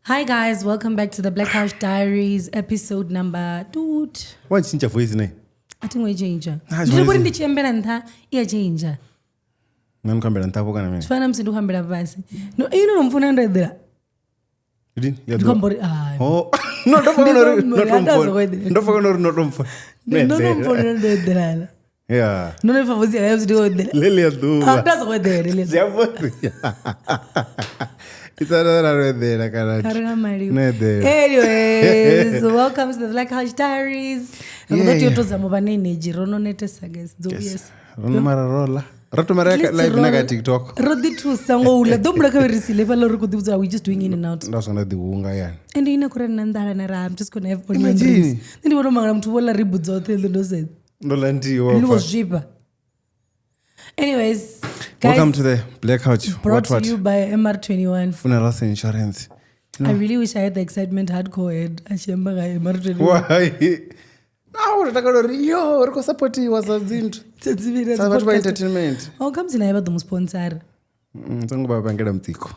Hi guys, welcome back to the Black Couch Diaries, episode number 2. Why change your voice name? I think we change. Ndiri kuti ndichembera ntha iya change. Namukambira ntha kana mimi. Tfana msindu kambira basi. No, ino mfuna ndedera. Yidi? Ndikombori Oh, no ndofona ndofona. Ndofona ndedera. Yeah. No ne favozi ya yabzi ndedera. Lele aduba. Ndazokwedera lele. Jaboti. It's another there, Anyways, welcome to the Black Couch Diaries. I'm going to tell you about the Rono Netesa guys. Yes. Rono Mararola. Roto Maraka live na TikTok. Rodi tu sango ula. Don't break away receive. We're just doing in and out. That's not the wunga ya. And ina kura nandala na I'm just going to have one. Imagine. Then you want to mangram to wala ribu zote ndo said. No lanti wa. It was cheaper. Anyways, guys, welcome to the Black Couch. Brought to you by MR21 Funerals Insurance. I really wish I had the excitement hardcore head. MR21. Why? No, yo, we're supporting was a zinto. Cyberbullying entertainment. Oh, comes in about the sponsor. Songo baba ngeda mtiko.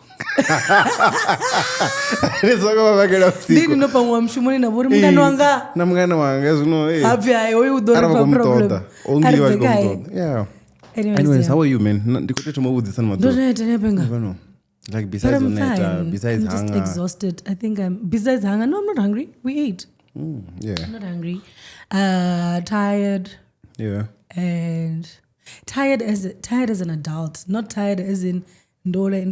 Songo baba ngeda mtiko. Dini no pamwa mshumoni na buri mungano wanga. Na mungano wanga zuno eh. Happy I owe you don't problem. Only one problem. Yeah. Anyways, how are you, man? Ndikote tumawudzisa madro. Don't know. Like besides besides I'm just exhausted. I think I'm besides hunger. No, I'm not hungry. We ate. Yeah. I'm not hungry. Tired. Yeah. And tired as an adult, not tired as in like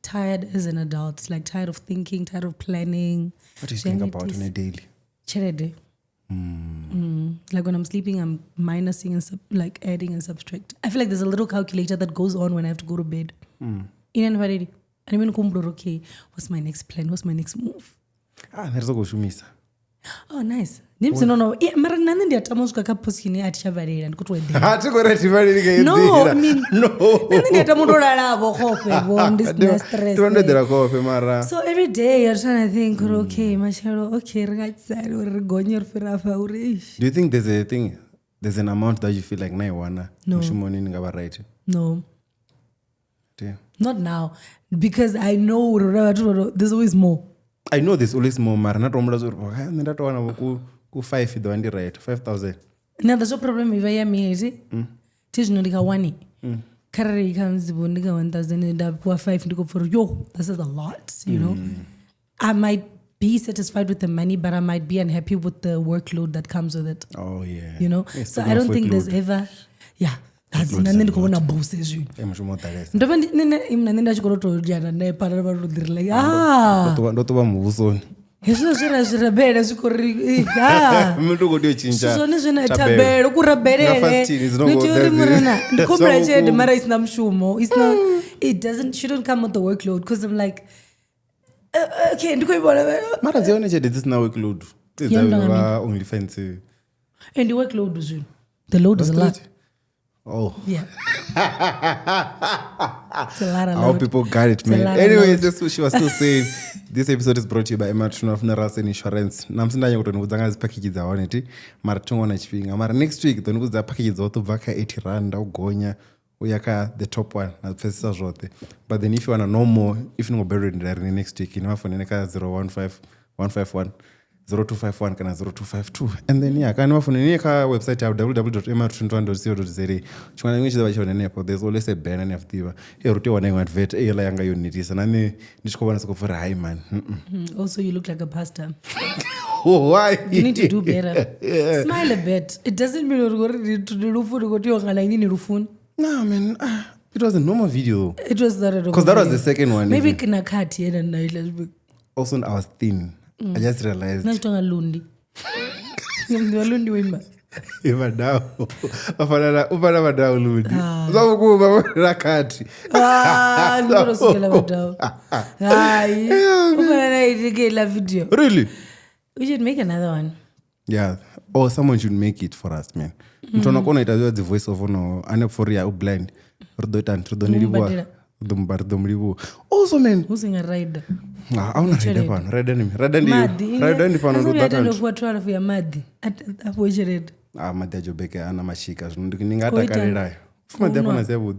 tired as an adult, like tired of thinking, tired of planning. What do you think about on a daily? Cherede. Like when I'm sleeping, I'm minusing and like adding and subtract. I feel like there's a little calculator that goes on when I have to go to bed. Okay, what's my next plan? What's my next move? Oh, nice. No, I mean, so every day you're trying to think, okay, right side, or going your Do you think there's an amount that you feel like no. No. Yeah. Not now, because I know there's always more. I know there's always more, Mara. Not only that one, 5 right, 5,000. Now there's no problem if I am here. Teach no like one. Carry comes the 1,000 and up 5 to go for yo. This is a lot, you know. I might be satisfied with the money, but I might be unhappy with the workload that comes with it. Oh yeah. You know. So I don't think there's ever, yeah. That's nani kuona bosses you. Ndoba nenda chikoro to jana na para like ndo ba muvusoni. Yeso shira bela chikori Mtu godio chinja. So nezvena tabela kurabelele. Nitiri murena. Ndikombra chede mara isina mshumo. It's not shouldn't come with the workload because I'm like okay ndikoibona. Mara zione chede this na workload. This is only fancy. And the workload is the load is a lot. Oh. Yeah. It's a lot of How people got it, man. Anyways, that's what she was still saying. This episode is brought to you by Professionalism Insurance. Namsindanya kuti ndikuzanga zi package dzaoneti. Mara tongona chipinga. Mara next week ndikuzanga package dzotobva ka 80 rand ugonya uyaka the top one na pesa zvote. But then if you want to know more, if you go buried next week, inofoneka ka 015151 0251 kana 0252 and then yeah kana wafuneni ka website ya www.mr21.co.za chwana ngichi zvachona nepo there's always a banner nefutiva eruti wana in advert ela yanga yonitisa nani ndichikobana sokufura hi man also you look like a pastor. Oh, why you need to do better. Yeah. Smile a bit. It doesn't mean you're to the roof to go to your rufun. No man, it was a normal video. It was that because that was the second one. Maybe can a cut here and night. Also I was thin. I just realized. Nachtonga lundi. Lundi wimba. Mudau. Ufana Mudau ludi. Uzakuba rakati. Ndorosukela Mudau. Hayi. Ufana itikela video. Really? We should make another one. Yeah. Or someone should make it for us, man. Mtona kona itaziwa the voice of ono ane for ya blind. Rodonilibwa. Domribu. Also, man. Who's in a rider? I want to ride one. Ride any. Ride any. Ride any. I don't know what trial for your mad. At which read. Madi ajobeke ana mashika. Ningata karira. Madi apana sebu.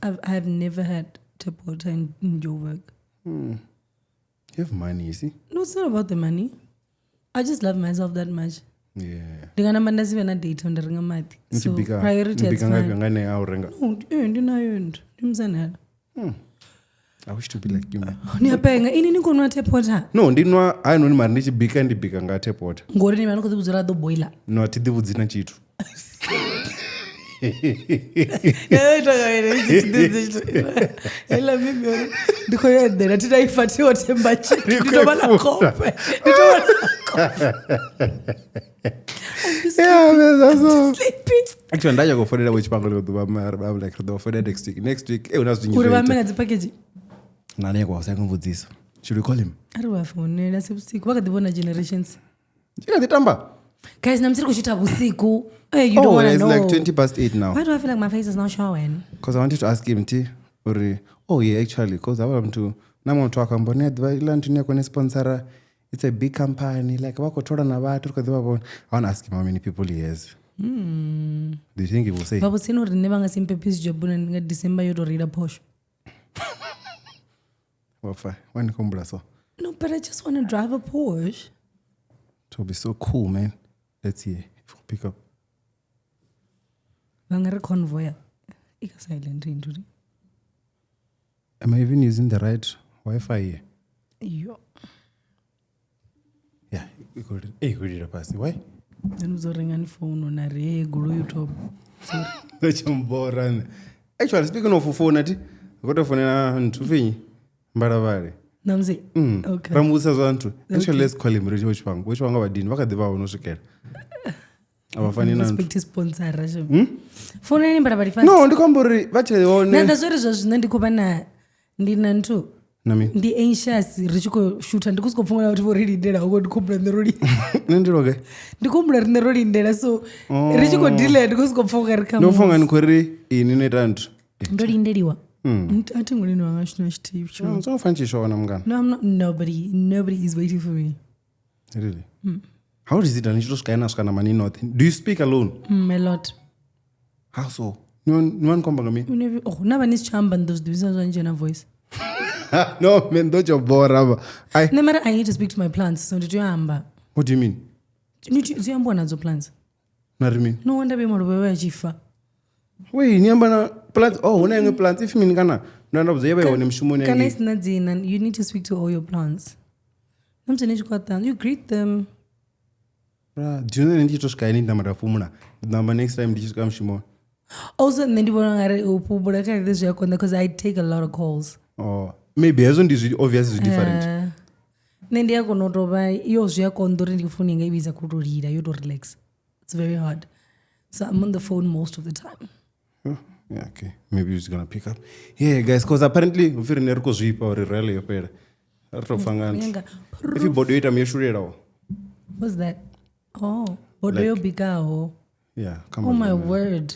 I have never had tap water in your work. You have money, you see? No, it's not about the money. I just love myself that much. Yeah. Ndingana mandasi vena date on the ringa madi. So priority is fine. No, ndinayo ndimzanela. I wish to be like you, man. Niyapenga ini nikonwa tap water. No, ndinwa I noni mari ndichibika ndibika nga tap water. Ngori ni vanoko kuzira do boiler. No, atidivudzina chitu. Ela mimi ndiko yendera titaifati wote mbachi nditobala kope actually ndaja kufonera wechipangalo kuduba I'm like do for next week unazvinyi uri vamenga dzipackage nane kwa usakumvudzisa should we call him ari vafonera sebusiku vakadivona generations nditamba guys namsiri kuchita busiku hey you don't want to know it's like 8:20 now. Why do I feel like my face is not showing? Because I wanted to ask him oh yeah actually because I want to namo talk mbone advice to kone sponsor. It's a big company like vakotora na vatu I want to ask him how many people he has. Do you think he will say? Baba sino ri never ngasimpe peace job na December yoto read a Porsche. Wafa when kombula so. No, but I just want to drive a Porsche. It will be so cool, man. Let's see if we pick up. Vangari convoy ika silent into it. Am I even using the right Wi-Fi here? Yo. Yeah, we got it. Hey, we did a pass. Why? Then we ring on phone on a regular YouTube. Sorry. Actually, speaking of phone, I got a phone and two things. Mbaravare. Namzi. Okay. Ramusa zantu. Actually, let's call him Which one abadini? Wakadiva unoshikera. Abafani nantu. Respect sponsor rasho. Phone ni mbaravare fast. No, ndikombori bache one. Nanda zori zvazvo ndikupa na ndinantu. Nami. Ndi anxious richiko shoot ndikusikopfunga kuti already ndera uko ndikumbura nerodi. Nendiroge. Ndikumbura nerodi ndera so richiko delay ndikusikopfunga rikama. Nofunga nikori ini netantu. Ndori nderiwa. Ati ngoni wangashina chitivi cho. So fancy show na mngana. No, I'm not. Nobody is waiting for me. Really? How is it? And you just kind of money nothing. Do you speak alone? A lot. How so? No one come back me. Oh, never needs chamba and those divisions on your voice. No, man, don't you bore. No matter, I need to speak to my plants. So did you amba? What do you mean? You amba na zo plants. What do you mean? No wonder be more wewe chifa. Wait, ni amba na plants. Oh, una yenye plants. If mean kana, no observe one mshumo ni. Kana isina zina. You need to speak to all your plants. Namtene chukata. You greet them. Do you know any to sky ni namara fumuna? Number next time this come mshumo. Also, then you want to upubura kare this yakonda because I take a lot of calls. Oh, maybe as on this obvious is different. Then they are going to buy yours. You are going to phone visa to read. You don't relax. It's very hard. So I'm on the phone most of the time. Oh, yeah, okay. Maybe he's gonna pick up. Yeah, guys, because apparently if you're near Kozipa or rally up here, if you bought it, I'm sure it all. What's that? Oh, Bodoyo Bigao. Yeah, come on. Oh my man. Word.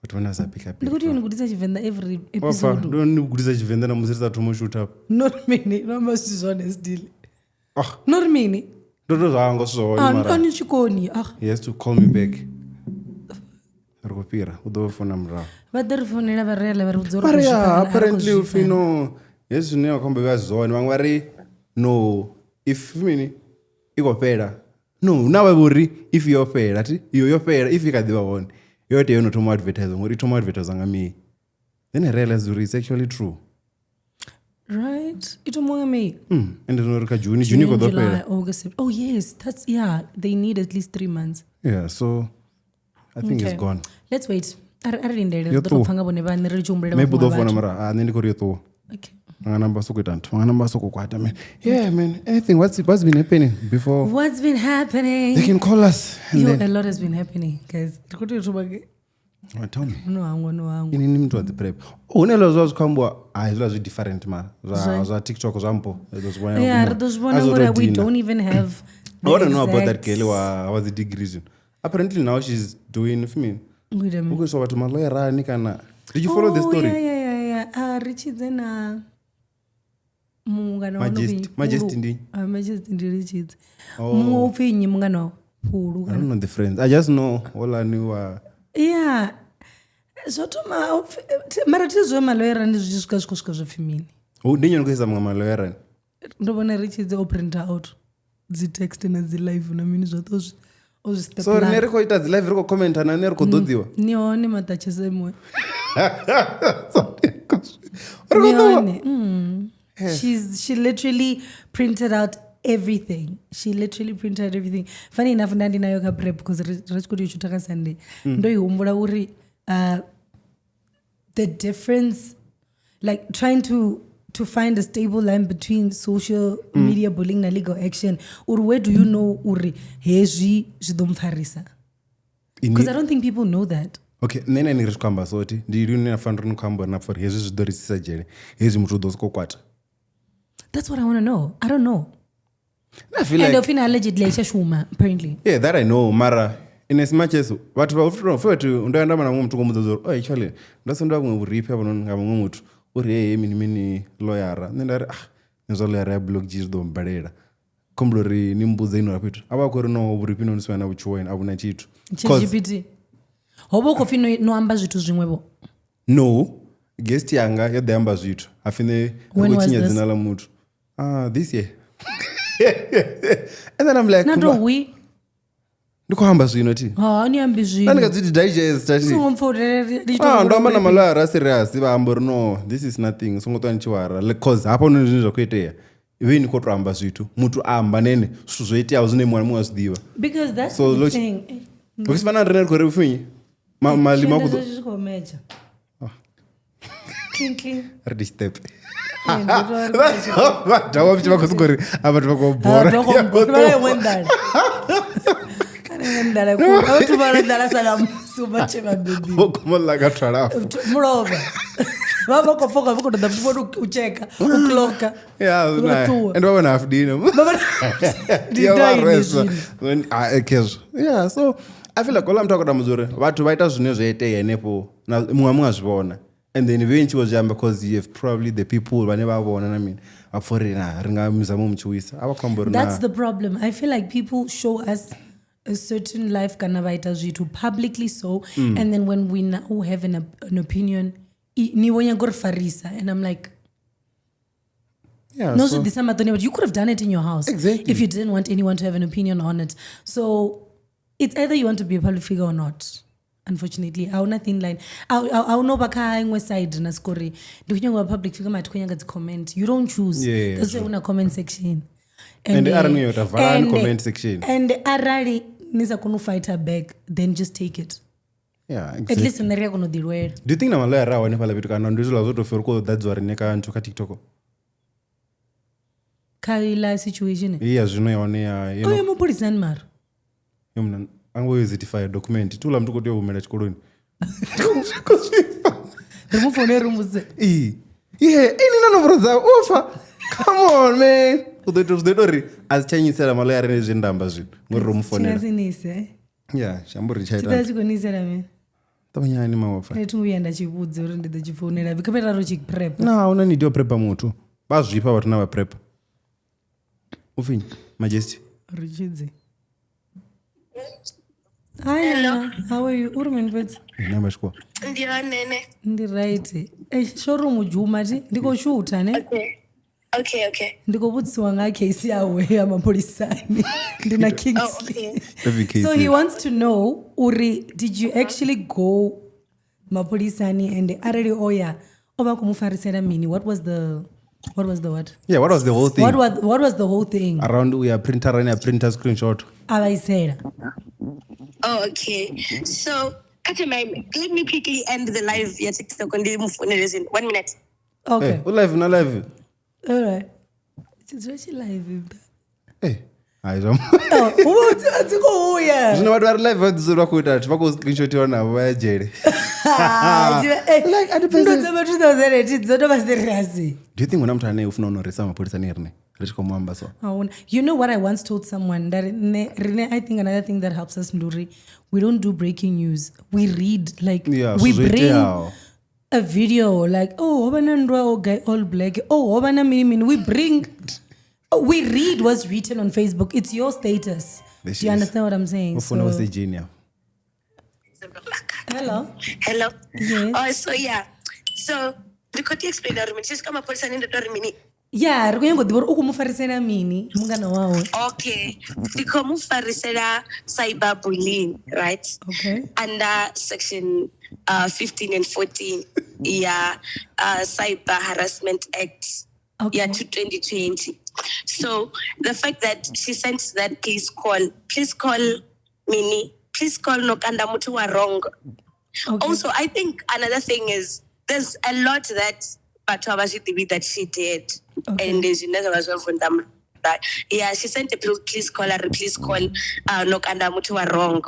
But when I say pick up, look at you and Venda every episode. Don't know good as Venda and Mrs. to shoot up. Not many, no most is honest deal. Oh, not many. Don't so. He has to call me back. But the phone never really apparently if you know, yes, you know, come back zone. Wangwari, no, if you go better. No, now I worry if you're fair, you're fair, if you got the one. You're the one to advertising, or to advertising me. Then I realized it's actually true. Right? It's among me. And then June, July, August. Oh, yes. That's, yeah. They need at least 3 months. Yeah, so I think it's gone. Let's wait. I didn't Maybe do phone number. I need to go to your Okay. Anganamba sokuita anganamba sokukwata man. Yeah man, anything what's been happening before? What's been happening? They can call us. And A lot has been happening guys. Tell me. No. Inini mtu wa the prep. Unelo zwa zikambwa zwa different man. Zwa TikTok zampo. Yeah, those one we don't even have. I don't know about that girl was the degrees. Apparently now she's doing for me. Wait a minute. Because what my lawyer kana. Did you follow the story? Yeah. Richie zena mungana Majesty ndi. Majesty ndi Richie. Mungo upinyi mungana pulu. I don't know the friends. I just know all I knew yeah. Zotoma mara tizwe malawyer ndi zvisvika zvefamily. Ndinyo nikuisa malawyer. Ndobona Richie ze print out dzi text na dzi live na mini zvoto step. So neriko ita dzi live riko comment na neriko dodziwa. Nione matachese moyo. She literally printed out everything. Funny enough ndandi nayo ka prep because rachikuti uchutaka Sunday. Ndoihumbura uri the difference, like trying to find a stable line between social media bullying and legal action. Or where do you know uri hezvi zvidomfarisa? Because I don't think people know that. Okay, nene ni rishkamba soti. Ndiri nina fanru nukamba na for hezvi zvidorisisa jere. Hezvi mtu dosko kwata. That's what I want to know. I don't know. I feel like and allegedly shuma apparently. Yeah, that I know. Mara in as much as what for to ndaenda mana mtu komudzo. Oh, actually, ndasonda kumuripa bono ngabamwe mutu. Uri mini lawyer. Nenda nzo lawyer blog jizdo mbarera. Komblori nimbuze ino rapito. Abakoro no buripino niswana buchwoina abuna chitu. ChatGPT. Hobo kofino no amba zvitu zvimwebo. No. Guest yanga yadamba zvitu. Afine kuchinya zina la mutu. This year. And then I'm like, Not we. Ndikuhamba zvino ti. Ni ambi zvino. Ndanga dziti digest tati. Ndo amba na malwara serious vambori no this is nothing. Songotwa nchiwara because hapo ndizvo zvakuitea. Even kotoamba zvitu. Mutu amba nene zvoitea zvine mwana mwazidiwa. Because that's the thing. Ukisifana ndine kore ufinyi. Mali makuzo. Ndizvikomeja. Clean. Ready step. Ndawa bichwa kusukuri abantu bakobora. Ndala ku tubara ndala salamu subache baby. Bokomola gatwara. Muroba. Baba kofoka bako ndo mbono ucheka ukloka. Yeah, and baba na afdino. Yeah, so I feel like all I'm talking about muzure. Watu baita zvine zvoite yenepo na mumwe zvibona. And then eventually was because you have probably the people whenever I want, I mean, that's the problem. I feel like people show us a certain life to publicly so, and then when we now have an opinion, and I'm like, yeah, no, so but you could have done it in your house. Exactly. If you didn't want anyone to have an opinion on it. So it's either you want to be a public figure or not. Unfortunately, I have thin line. I know baka ngwe side na story. Dukunyanga public figure mat kunyanga the comment. You don't choose. Yeah, that's why una comment section. And army with a comment section. And arali nisa kunu fight her back, then just take it. Yeah, exactly. At least in the area kono dirwera. Do you think na malaya rawa ne pala bitu kana ndizula zoto ferko that's why neka ntuka TikTok? Kaila situation. Yeah, zvino yone ya. Oh, you police and mar. Yomna ango yezify document tula mtu kote umela chikoloni. Remove phone rumuze. Yeah, any none of brother offer. Come on man. Udori as Chinese sala malaya rene zindamba zvi. Ngoro phone. Sinise. Yeah, shamburi chaita. Titachikonisa la me. Tabanya ni mawafa. Netu uyenda chibudze uri ndide chifonera vikapera ro chik prep. Na una need your prep mutu. Bazvipa watu na prep. Ufini Majesty. Richidze. Hi, hello. How are you? Urmenbet. Namashko. Ndira nene. Ndi right. Showroom Juma ti ndiko shoot ne? Okay. Ndiko butsiwa nga case yawe ya mapolisani. Ndina Kingsley. So he wants to know Uri, did you actually go mapolisani and already oya oba kumufarisera mini? What was the what? Yeah, what was the whole thing? What was the whole thing? Around we are printer and a printer screenshot. Abaisera. Oh, okay. So, let me quickly end the live. Yeah, TikTok on the 1 minute. Okay. Live na live. All right. It's actually live. Hayi zom. Uthi athiko uya. Zvino vanhu vari live vadzorwa kuita kuti vakoscreenshotiwa navo vayajere. Like ndotema 2008 dzotoba serious. Do you think una muthu ane ufuna unorisa mapurisa nerine? Richikomuamba so. You know what I once told someone that Rene, I think another thing that helps us Nduri, we don't do breaking news. We read we bring a video like obana ndwa guy all black. Obana mini we read what's written on Facebook. It's your status. Do you understand what I'm saying? Hello. Yes. Oh, so yeah. So the could explain that me just come a person in the door mini. Yeah, ruyengo dibor ukumufarisena mini mungana wawe. Okay. Dikomufarisena cyberbullying, right? Okay. Under section 15 and 14, Cyber Harassment Act. Okay. Yeah, to 2020. So the fact that she sent that please call Mini, please call Nokanda Mutu are wrong. Okay. Also, I think another thing is there's a lot that Batuabashi that she did. Okay. And there's another from them. Yeah, she sent a please call Nokanda Mutu are wrong.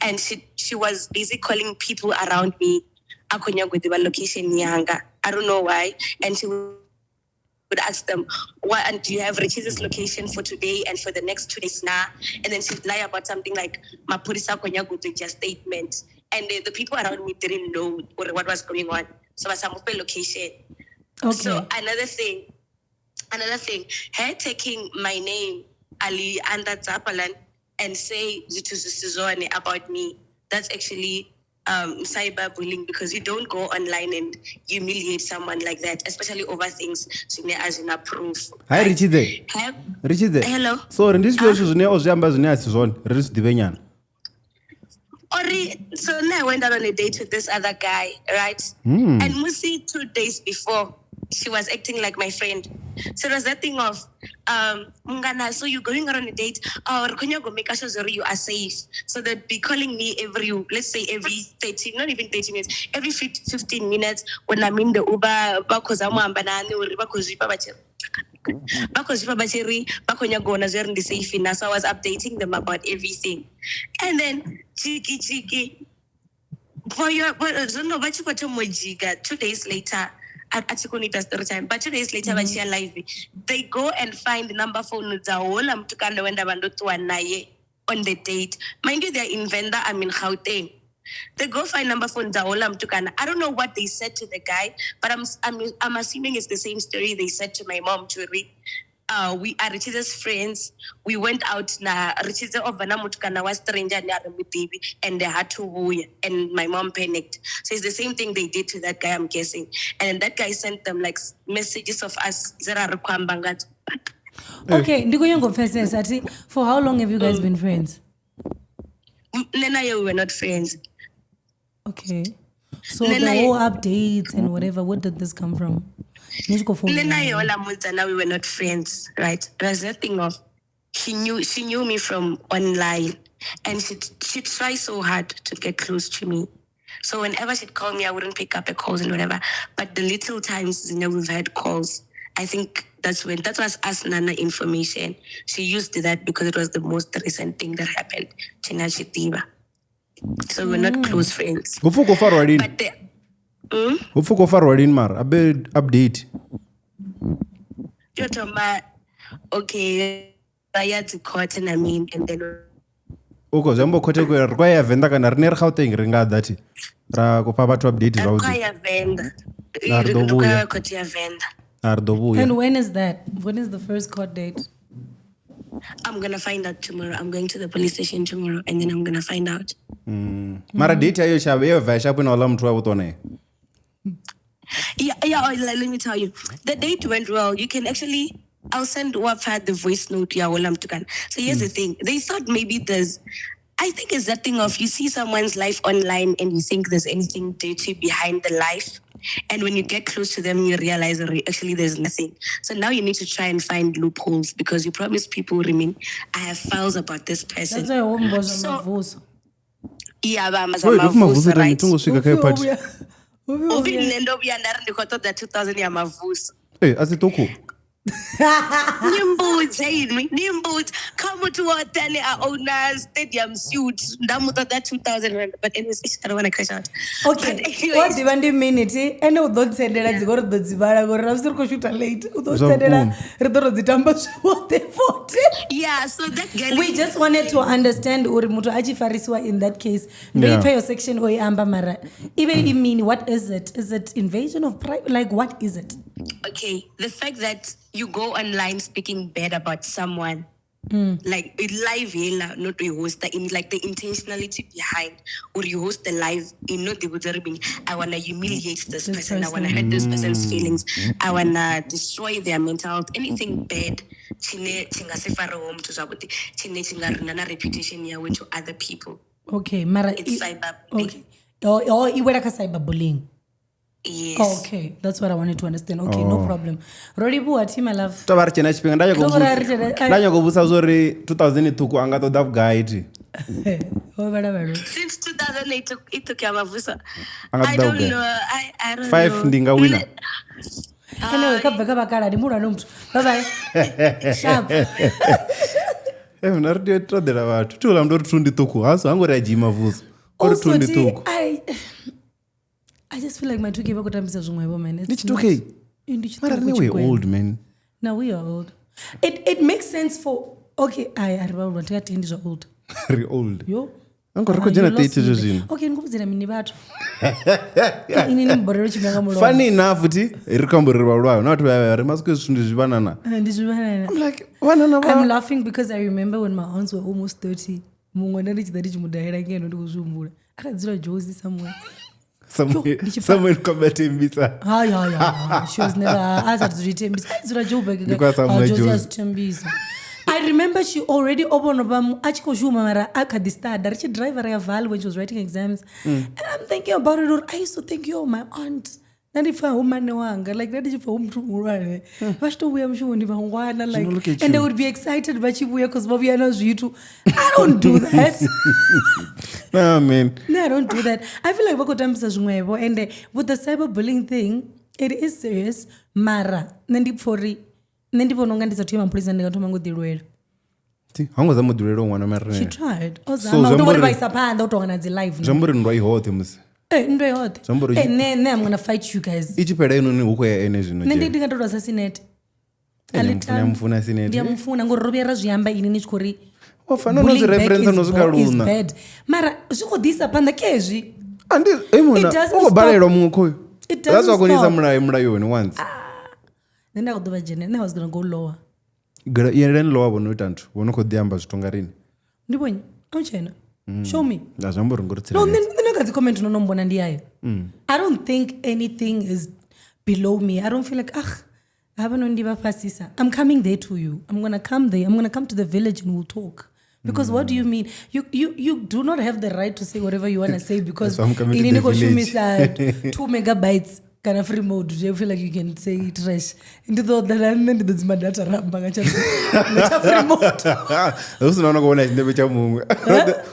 And she was busy calling people around me. Akonya with the location Nyanga. I don't know why. And she would ask them, and do you have Richi's location for today and for the next 2 days now? And then she'd lie about something like, Mapurisa Konya go to just statement. And the people around me didn't know what was going on. So I said, location. Okay. So another thing, her taking my name, Ali Anda Zapalan, and say Zituzuzone about me, that's actually cyberbullying, because you don't go online and humiliate someone like that, especially over things as in a proof. Hi, Richie. Hello. So in this video, so now I went out on a date with this other guy, right? And Musi 2 days before, she was acting like my friend. So it was that thing of, Mungana, so you're going out on a date, or can you go make sure you are safe? So they'd be calling me every 30, not even 30 minutes, every 15 minutes when I'm in the Uber, because I was updating them about everything. And then, Chiki, for your, I don't know, but you got 2 days later, at Chikunita's third time, but 2 days later, live, they go and find the number phone to Kanda on the date. Mind you, they're in Venda, I'm in Gauteng. They go find number phone Zaola Mtukana. I don't know what they said to the guy, but I'm assuming it's the same story they said to my mom to read. We are Richi's friends. We went out na Richi's of Vanamutukana was stranger and they had to woo, and my mom panicked. So it's the same thing they did to that guy, I'm guessing. And that guy sent them like messages of us. Okay, for how long have you guys been friends? Nena, we were not friends. Okay. So the whole updates and whatever, where did this come from? Now we were not friends, right? There's that thing of she knew me from online, and she tried so hard to get close to me. So whenever she'd call me, I wouldn't pick up her calls and whatever. But the little times we've had calls, I think that was us Nana information. She used that because it was the most recent thing that happened. So we're not close friends. But update. Okay, I had to court and then okay, jambo kote kwa Venda kana riner Gauteng ringa dati ra ko papa to update za Venda. And when is that? When is the first court date? I'm gonna find out tomorrow. I'm going to the police station tomorrow, and then I'm gonna find out. Mara date ayo shabe vasha puna wala mtu wabutone. Yeah. Let me tell you, the date went well. You can actually, I'll send Wafad the voice note. So here's the thing. They thought maybe I think it's that thing of you see someone's life online and you think there's anything dirty behind the life. And when you get close to them, you realize actually there's nothing. So now you need to try and find loopholes because you promise people, I have files about this person. That's why I won't voice. Yeah, but Nendo buyandari ndikotoda 2000 yamavuso. Asitoko. Nimbudze come to our tele our owners stadium suit ndamutoda 2000 rand, but anyways I don't want to crash out. Okay, what do you want to minute ene udotendera dzigoro dodzibara gore rasiri kushuta late udotendera ridoro dzitamba zvote 40. Yeah, so that girl, we just wanted to understand uri mutu achifarisiwa in that case ndoipfa your section oiamba mara even mean what is it invasion of private, like what is it? Okay, the fact that you go online speaking bad about someone, like live here, not you host the like the intentionality behind, or you host the live in not the I wanna humiliate this person, I wanna hurt this person's feelings, I wanna destroy their mental health, anything bad. Reputation here to other people. Okay, Mara, it's cyberbullying. Okay, or you were like a cyberbullying. Yes. Oh, okay, that's what I wanted to understand. Okay, no problem. Roribu ati my love. Tabar chena chipinga ndanya kubusa zori 2002 anga to that guy iti. Since 2008 it took Yamavusa. I don't know. I don't 5 know. ndinga winner. Anyway, kabva bakala ndimura nomtu. Bye bye. Sharp. Nardio trodera vatu. Tula mdori tundi tuku. Haso hango reji mavusa. Also, I just feel like my 2K bakutambisa zvimwevo, man. It's 2K. We're old, man. No, we are old. It makes sense for okay. I remember when old. Very old. Yo. Okay, ngubuzira mini batho. Inini mborero chimanga mulo. Funny enough uti irikamborerwa lwayo. Not where must zvinhu zvibanana. Ndizvibanana. I'm like, banana. I'm laughing because I remember when my aunts were almost 30. Mungwe ndarichida chimudahira ngeno ndikuzvumbura. Akadzira Josie somewhere. Somewhere kubatembisa. She was never asked to retembisa. Akadzira Josie has tembisa. I remember she already opened up achikoshuma mara akadista darichi driver ya val when she was writing exams. And I'm thinking about it. I used to think, yo, my aunt nandifa umane wanga like nandifa umntu murwane vashitobuya mushundi vangwana like and they would be excited vachibuya because vabuyana zvitu. I don't do that. No, man. No, I don't do that. I feel like vakotambisa zvimwevo and with the cyberbullying thing it is serious mara nandipfori nendibononga ndizathuya mapurisa ndikatoma ngodirwera hangoza mudurero mwana mara she tried ozama ndongori vaisapanda utongana dzilive zvamburi ndwa ihote musi ndo ihote I'm gonna fight you guys ichipeda inoni huko ya ene zvino ndikatodwa assassinate alimfuna sinete ndiyamufuna ngori robera zviyamba ini nichikori wafana nozi reference nozvika luna mara zvikodisapanda kezvi andi emona ukobalelwa mumwe that's why konisa mulayo once. Then I would do then I was going to go lower. You're lower when you don't. We're not going to be stronger. Show me. No, then comment no number and I don't think anything is below me. I don't feel like I haven't on diva pasisa. I'm coming there to you. I'm gonna come there. I'm gonna come to the village and we'll talk. Because what do you mean? You do not have the right to say whatever you wanna say because so in the village 2 megabytes. Kind of free mode, you feel like you can say trash. Into the land and the data rambanga free mode. Who's not going to never chamu?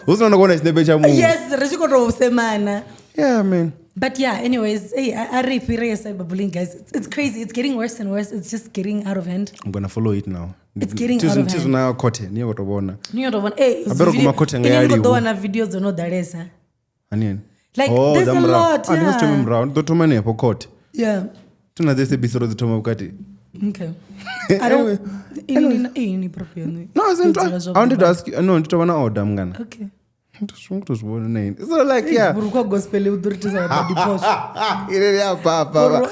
Who's not going to never chamu? Yes, Rashiko Semana. Yeah, man. But yeah, anyways, I repeat cyberbullying, guys. It's crazy. It's getting worse and worse. It's just getting out of hand. I'm gonna follow it now. It's getting out of hand. Now kote niyo kutobona. Niyo kutobona. Videos no daresa. Anieni. Like there's a lot. I was telling around. Don't tell me about court. Yeah. Tuna this episode of Toma Bukati. Okay. I don't. Any problem. No, I wanted to ask you. No, to wanna order mgana. Okay. So like yeah. Buruko gospel authorities are about the post. Ile papa.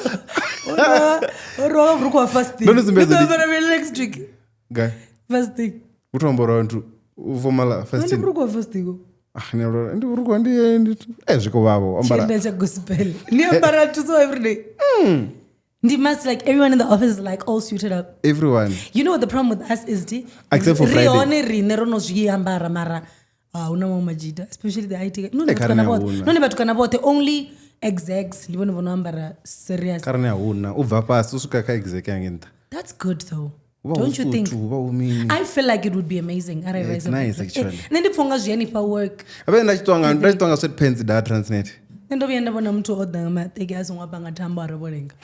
Oro buruko fasting. Don't listen to next week. Guy. Fasting. Utombora ntu ufomala fasting. Ndio buruko fasting. Ndi buruko ndi zviko babo ambara. Chenda cha gospel. Ni ambara to so every day. They must like everyone in the office is like all suited up. Everyone. You know what the problem with us is, except for Friday. Especially the IT. No, never about the only execs. Serious. That's good though. Don't you think? I feel like it would be amazing. It's nice actually. Then the phone for work. I mean, I don't get pens that translate. Ndo vienda bona mtu odanga mateke asongwa ngatamba robolenga.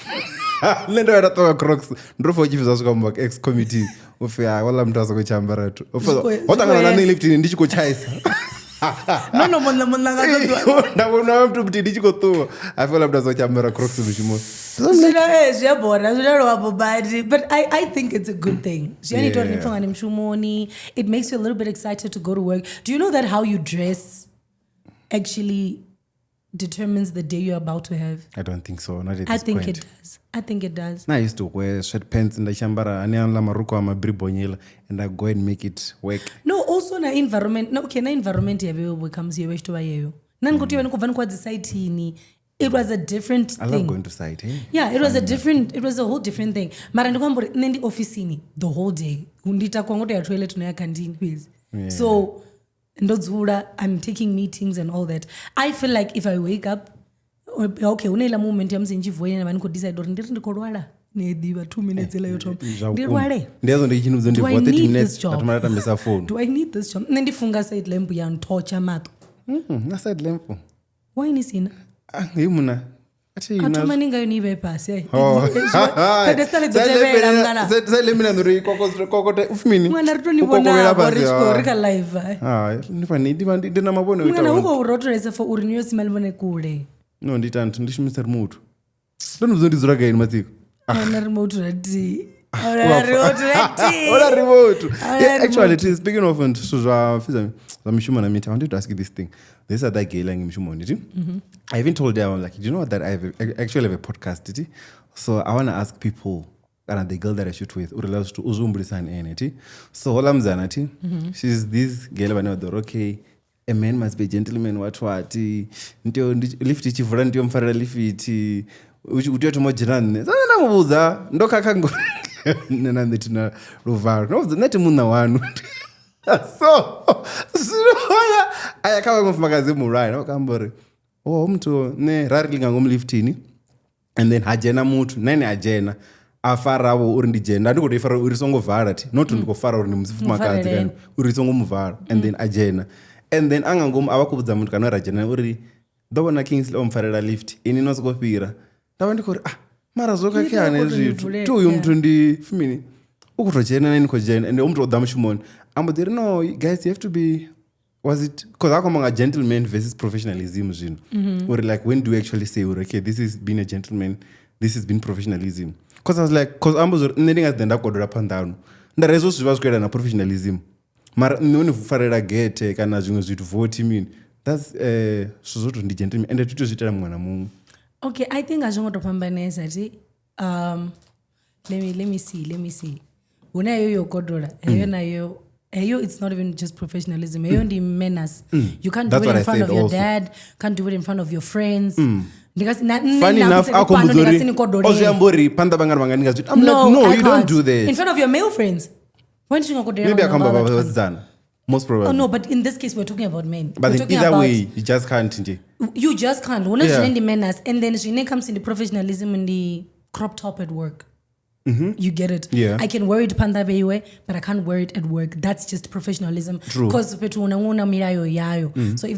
Nendo era toka Crocs. Ndrofo chifuza suka mbak ex committee. Ufya wala mtu asokuchambara tu. Otanga nani lift ndichikochaisa. No monna ngazo. Ndabona mtu mti ndichikotua. Afela mtu asokuchambara Crocs mshimo. But I think it's a good thing. It makes you a little bit excited to go to work. Do you know that how you dress actually determines the day you're about to have? I don't think so. Not at this I think point. it does. I think it does. I used to wear sweatpants and shambara anianla maruko ama bribonyela and I go and make it work. No, also na environment. No, okay, na environment yabeyo becomes yewe shtoba yeyo. Nangothi wena kuvana kwa site ni. It was a different thing. I love going to site. Eh? Yeah, it was a whole different thing. Mara ndikwamba nendi office the whole day. Undita kwangoto ya toilet no ya canteen please. Yeah. So ndodzura, I'm taking meetings and all that. I feel like if I wake up, okay, unela moment ya msenji voyena na maniko decide or ndiri ndikorwala. Nediva 2 minutes ela yotom. Ndirwale. Ndezo ndichinuzo ndi 30 minutes atumara mbesa phone. Do I need this job? Nendi funga side lamp ya ntocha mato. Na side lamp. Why ni sina? Yimuna. Atuma ninga yonibe pass eh. Pedestal zotebela mngana. Zelemina nduri kokote ufimini. Mwana rutoni bona borishko rika live. Ndina mabone wita. Mwana uko urotorese for urinyo simalibone kule. No nditantu ndishimisa remote. Don't uzondizura gain matiko. Mwana remote rati. Actually, speaking of Mishuma na meet, I wanted to ask you this thing. This other girl like Mishuma, I even told her, I'm like, do you know what, that I actually have a podcast, so I want to ask people, and the girl that I shoot with, relates to Uzumbri and Enity. So Olam Zanati, she's this girl I know okay. A man must be a gentleman, what lift it for antium for a lift which would do to more jiran. So no kakango. Nena Ruvar. No, the Netimuna one. So I come from Magazimu, right? Okay, to ne rattling and liftini, and then Hajena moot, Nene Ajena, Afara or Indijena. I do refer to Urisongo Varati, not to go far or Mufmaka, Urisongo Var, and then Ajena. And then Angangum Awakuzam Canara Jena Uri, Dovana Kingsley on Farada lift, in Inoscopira. Marazoka kiane tu yumtundi fumini ukutojena nini kojena and umtu odamshumon ambo there no guys you have to be was it because I come a gentleman versus professionalism or like when do you actually say okay this is being a gentleman, this has been professionalism, because I was like because ambo nending at the end up up and down the resources was great and professionalism mara noni farera gete kana zwinwe zwithu vote mean that's sozoto ndi gentleman and tuto zitela mwana mungu. Okay, I think I should pambanesa ati let me see. Una yo kodora. Ayo it's not even just professionalism. Ayo ndi menace. You can't do it in front of your dad, can't do it in front of your friends. Funny enough, Oziambori panda bangana bangani. I'm like, no, you don't do that. In front of your male friends. When you go there, maybe I come back what's done. Most probably. Oh no, but in this case we're talking about men. But either way, you just can't. You just can't. We're not in the menace, and then she comes in the professionalism and the crop top at work. You get it. Yeah. I can wear it panda bewe, but I can't wear it at work. That's just professionalism. True. Because so if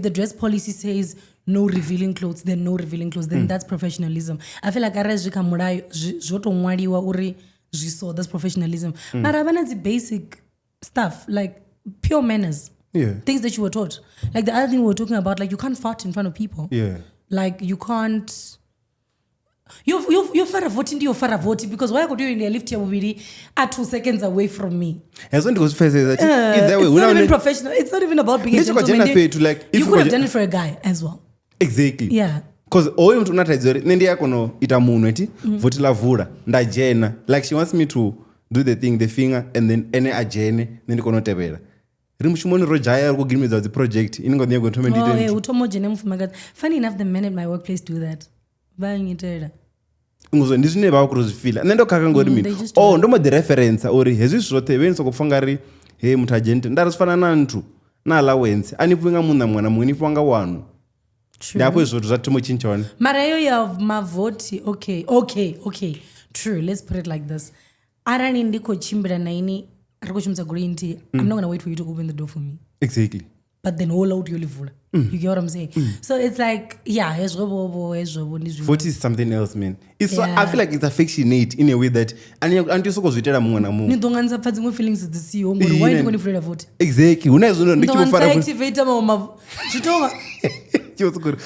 the dress policy says no revealing clothes, then no revealing clothes. Then that's professionalism. I feel like that's professionalism. But the basic stuff like pure manners. Yeah. Things that you were taught. Like the other thing we were talking about, like you can't fart in front of people. Yeah. Like you can't. You're far voting because why could you in the lift here at 2 seconds away from me? As when it was first that either way, it's not even professional. It's not even about being a gentleman. You could have done it for a guy as well. Exactly. Yeah. Because all you not nendi yako no itamunweti votila vura ndajena like she wants me to do the thing the finger and then ene ajene nendi kono tebela. Rimushimoni rojaya go give me the project ingo nyego to mendite. Oh, yeah, utomo jene mfumagazi. Funny enough, the men at my workplace do that. Buying it there. Nguzo ndizine ba kuruzifila. Nendo kaka ngori mimi. Oh, ndo the reference ori hezwi zvote venso kufangari hey mutajente ndarasifana nantu na allowance anipinga munna mwana mwini panga wanu. Ndapo izvo zvatimo chinchona. Mara yo ya mavoti. Okay. True, let's put it like this. Arani ndiko chimbira naini ariko chimza green tea. I'm not going to wait for you to open the door for me. Exactly. but then all out yolivula. You get what I'm saying? So it's like, yeah, 40 is something else, man. It's so, I feel like it's affectionate in a way that and you're supposed to tell them nidonganza phatsi feelings the CEO ngori why you going to afraid of exactly unazono ndikufara activate mama zvitonga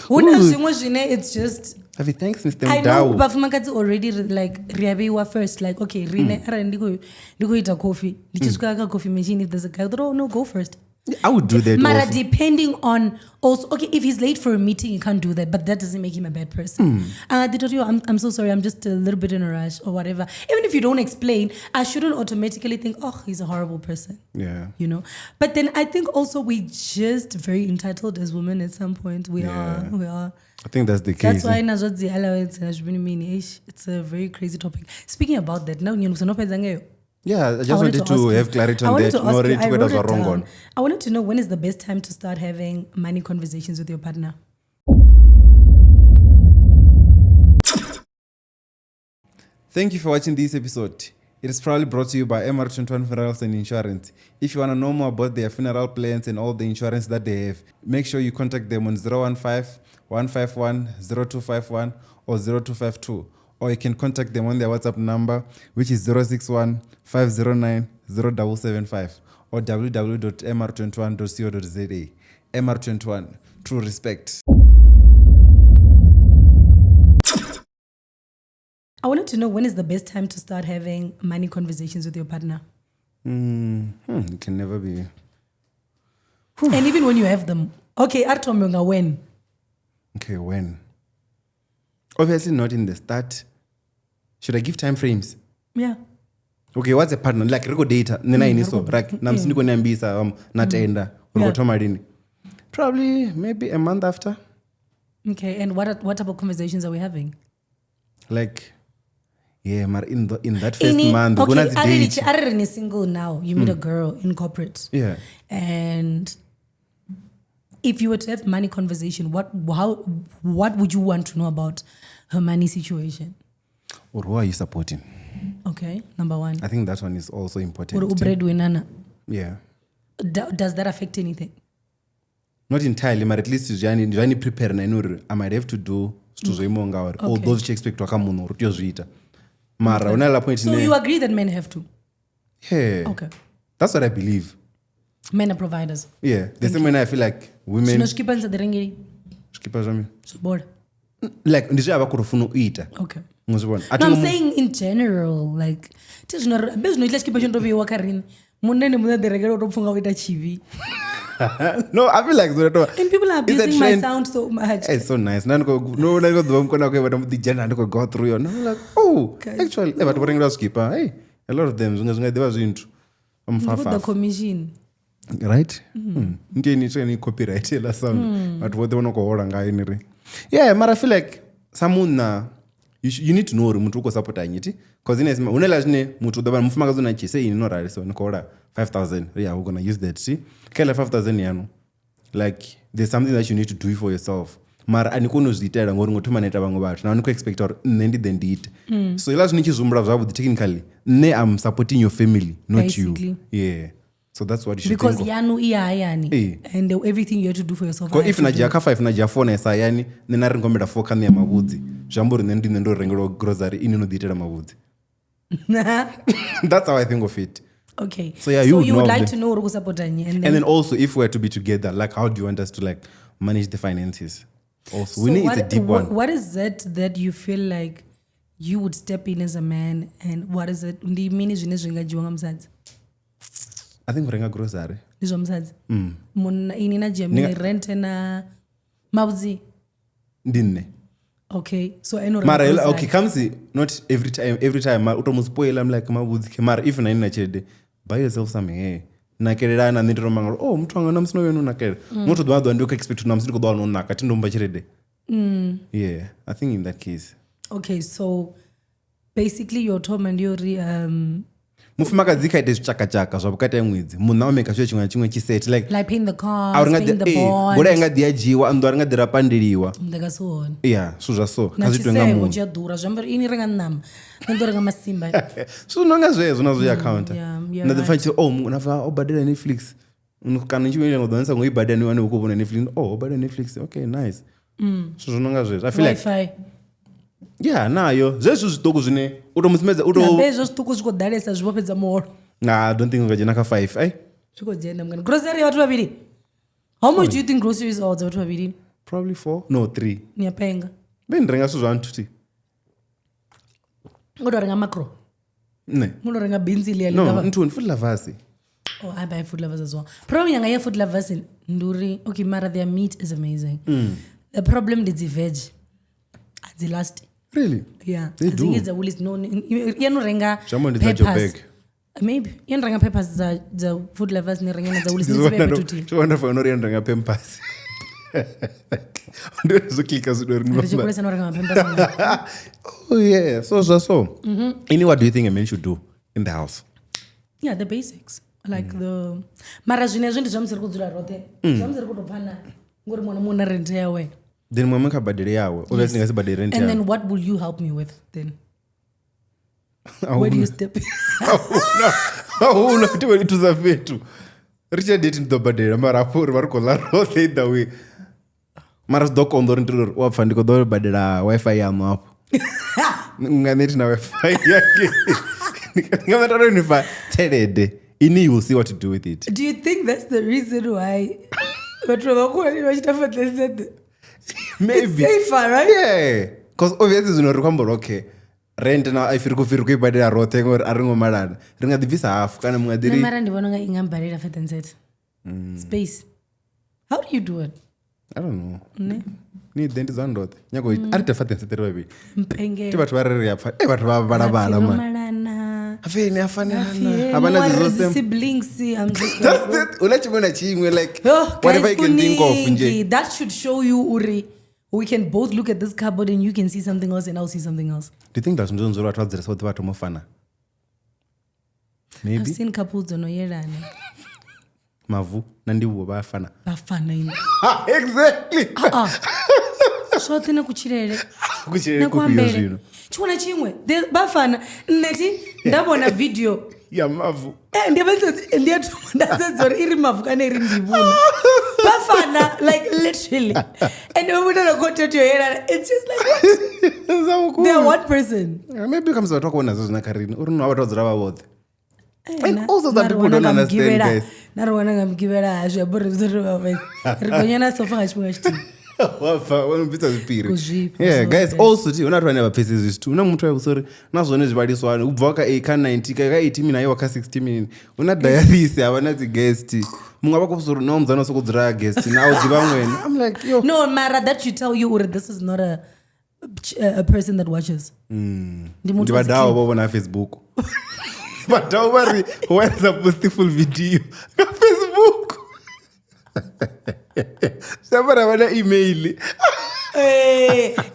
una zvimwe zvine it's just have you thanks Mr. Mudau. I know bafumakadzi already like riabiwa first like okay rine ara ndikoita coffee ndichisvika ka coffee machine if there's a guy oh no go first. I would do that. Mara, depending on also, okay, if he's late for a meeting, you can't do that, but that doesn't make him a bad person. They told you, I'm so sorry, I'm just a little bit in a rush or whatever. Even if you don't explain, I shouldn't automatically think, oh, he's a horrible person. Yeah. You know? But then I think also we just very entitled as women at some point. We are. I think that's the case. That's why it's a very crazy topic. Speaking about that, now yeah, I just wanted to have clarity on that. I wanted to know when is the best time to start having money conversations with your partner? Thank you for watching this episode. It is proudly brought to you by MR21 Funerals and Insurance. If you want to know more about their funeral plans and all the insurance that they have, make sure you contact them on 015-151-0251 or 0252. Or you can contact them on their WhatsApp number, which is 061-509-0775 or www.mr21.co.za. MR21, true respect. I wanted to know when is the best time to start having money conversations with your partner? It can never be. And even when you have them. Okay, Artomonga, when? Okay, when? Obviously not in the start. Should I give time frames? Yeah. Okay, what's a partner? Like rego data. Nena iniso. Like namsindiko niambisa natenda. Urugotomarini. Probably maybe a month after. Okay, and what type of conversations are we having? Like, yeah, in that first month, okay, I'm single now. You meet a girl in corporate. Yeah. And if you were to have money conversation, what would you want to know about her money situation? Or who are you supporting? Okay, number one. I think that one is also important. Or breadwinner. Yeah. Does that affect anything? Not entirely, but at least you prepare. I might have to do all those you expect to come. So you agree that men have to? Yeah. Okay. That's what I believe. Men are providers. Yeah. The same way I feel like women. Like, okay. No, I'm saying in general, like, no, I feel like and people are abusing my sound so much. It's so nice. No, go through you. I'm like, oh, actually, but what a skipper? Hey, a lot of them. They was into. The commission. Right? Any copyright sound. But what they want to go on. Yeah, but I feel like someone you need to know mutu uko supporting it because inasema unela jine mutu daba mfuma kazo na chise in no rare so nikola 5,000 yeah we're going to use that see kela 5,000 yano like there's something that you need to do for yourself mara anikono zitela ngori ngotuma neta bango bathu na niko expect or nendi then did so ila jine chizumbra zvabu technically ne I'm supporting your family not basically. You yeah. So that's what you should because think yanu yani and everything you have to do for yourself. If najia ka 5 najia 4 na sa yani nina ringomeda 4 kan ya mabudzi. Jambori nendi ndo rengero grocery inino ditela mabudzi. That's how I think of it. Okay. So yeah, you would like to know uruku supportani and then also if we were to be together like how do you want us to like manage the finances? Also we need it's a deep one. What is it that you feel like you would step in as a man and what is it ndi mini zvine zvingajiwa msadzi? I think renga grocery. Ndizvo msadzi. Muna inina jemi rent na mabudzi. Ndinne. Okay, so I know. Mara okay, comes not every time utomuspoil I'm like mabudzi mara if na ina chede buy yourself something hey. Nakerera na ndiro mangalo oh mtu anga namsino wenu nakere. Mtu dwa ndo expect na msiko dwa no nakati ndo mbachirede. Yeah, I think in that case. Okay, so basically your Tom and your mufuma dzikaite zvichakachaka zvabukati mwedzi munhu ameka zve chimwe chiseti like paying the car paying the bond bora inga diajiwa ando aringa dira pandiriwa ndakasona yeah so zvaso kazvitwenga munhu chadura zvambari ini renga nama ndo renga masimba so nonga zvezvo nazo account na the fancy oh unafa obadela Netflix kana nchimwe ngodonsa ngoibhadha niwane ukubona Netflix bhadha Netflix okay nice zvononga zvezvo I feel like Wi-Fi yeah nayo zvesvo zvitoko zvine utomusimedza bezvo zvitoko zvikodhalesa zvipopedza muhoro I don't think ungajena ka 5 ai zvikojenda mwana grocery watu vaviri how much do you think groceries are watu vaviri probably 4 no 3 niyapenga bendirenga svo zvantuti ngotorenga macro ne munorenga beans ile no ntoni food lovers I buy food lovers as well problem yanga ye food lovers nduri okay mara their meat is amazing the problem is the veg the last really yeah they do is the list no yanorenga peppers maybe yanorenga peppers za food lovers ni renga za list ni pepe tuti so wonderful no renga peppers ndo zokika zidori ndichokolesa no renga peppers oh yeah so what do you think a man should do in the house yeah the basics like the mara zvine zvinhu zvamusiri kudzura rote zvamusiri kutopfana ngori mwana muna rent yawe then mwana kabhadhire yawe obviously ngasibhadhire rent and then what will you help me with then where do you step no kuti wetu zafetu richard date ndobhadhira mara apo vari kola rote either way mara zdokondo rindiro wapfa ndikodoro bhadhira wifi yamu apo nganeti na wifi yake ngamataro nifa telede you will see what to do with it. Do you think that's the reason why maybe it's safer, right? Yeah, because obviously okay rent na ifiriko ibadira rote ngori aringo malana ringa divisa half kana mungadiri mara ndibona ingambarira fat and set space. How do you do it? I don't know. Ni denti zandote nyako arite fat and set rebi mpenge tibatu barere yapfa bathu bala man afeni afana abana zose siblings I'm just unachimona chimwe like whatever you can think of nje that should show you uri we can both look at this cupboard and you can see something else and I'll see something else. Do you think that's nzonzoro atwadzira so kuti mofana maybe I've seen couples onoyelana mavu nandiwo bafana ine exactly so tena kuchirere kupiyo zvino chikona chimwe bafana neti ndabona video ya mavu ndiyatuma iri mavu kana iri ndibuna bafana like literally and when I go to your it's just like what? They're one person maybe comes to talk on as nakarina uri no abatadzira bavothe and also that people don't understand guys narwana ngamgivera azvaburi zvorova rigonyana sofa ngachimwe chiti wafa wanobvisa zvipiri yeah guys also ti unatwa never faces this too una mutwa usori nazvone zvivaliswa ubva ka 90 ka 80 mina iwa ka 60 min una dialysis avana dzi guest mungava kusoro no mzana sokudzira guest now dzivamweni I'm like yo no mara that you tell you or this is not a person that watches ndivadawo bobo na Facebook vadawo vari wenza post full video ka Facebook sabara vana email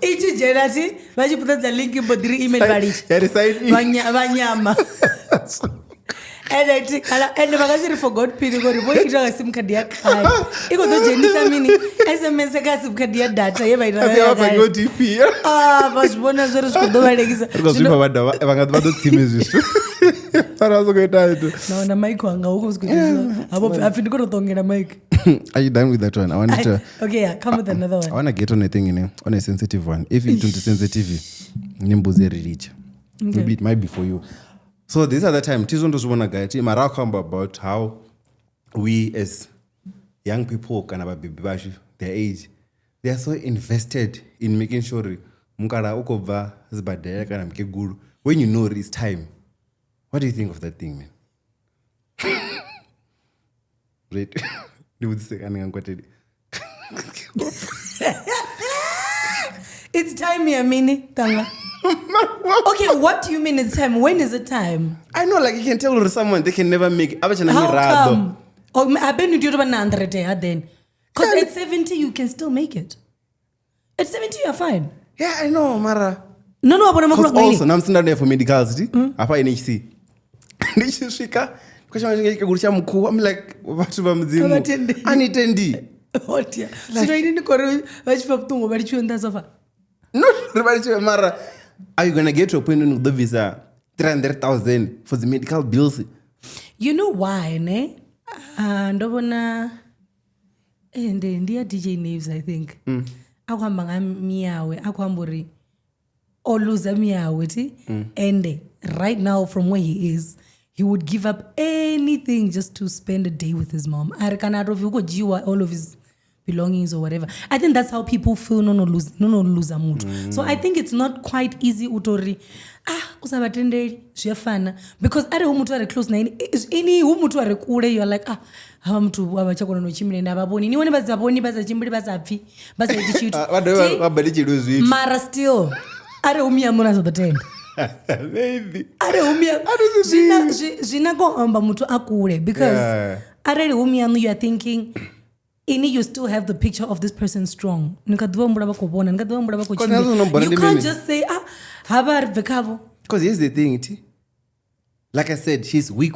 ichi jenati vachiputadza link bodhiri email varichi vanyama and vakasiri forgot pin kori voitaka sim card yakare ikotojenisa mini sms ka sim card yadata yevaitavazvibona zvori zvikodovalekisa vangati vatotsime zvisu naona mike wanga ukozkuapo ndikototongera mike Are you done with that one? I wanted to. Okay, yeah, come with another one. I want to get on a thing, on a sensitive one. If you're into sensitive, nimbuze rich. Maybe it might be for you. So this other time, Tizon does want to get about how we as young people can have their age, they are so invested in making sure mukara ukova zibadela kana mke guru when you know it's time. What do you think of that thing, man? Right. It's time, Yamini Tanga. Okay, what do you mean it's time? When is it time? I know, like you can tell someone they can never make. How come? Oh, I've been with you then. Because at 70 you can still make it. At 70 you're fine. Yeah, I know, Mara. No, but also, I'm still there for medicals. Apa NHC. Nishika. I'm like, what about Mzimu? Anitendi. What? Yeah. So I didn't go to Vachfaptung over the sofa. No, Mara. Are you going to get to a point with the visa? 300,000 for the medical bills. You know why, ne? ndobona ndiya DJ Naves I think akuhamba ngamiyawe akuhamba uri oluza miyawe ti and right now from where he is he would give up anything just to spend a day with his mom ari kana atoviukojiwa all of his belongings or whatever. I think that's how people feel no lose mutu. So I think it's not quite easy utori usavatenderi zviyafana because ari umutu ari close na ini umutu ari kure you are like hava mutu avachakona nochimire navavoni nione vazavoni vazachimbiri vazabvi vazaiti chitu vabadi chidu zvitu mara still ari umiyamuna za the 10 maybe ari umia zvinakohamba mutu akure because ari umiyanu you are thinking you still have the picture of this person strong. You can't just say, because here's the thing, like I said, she's weak,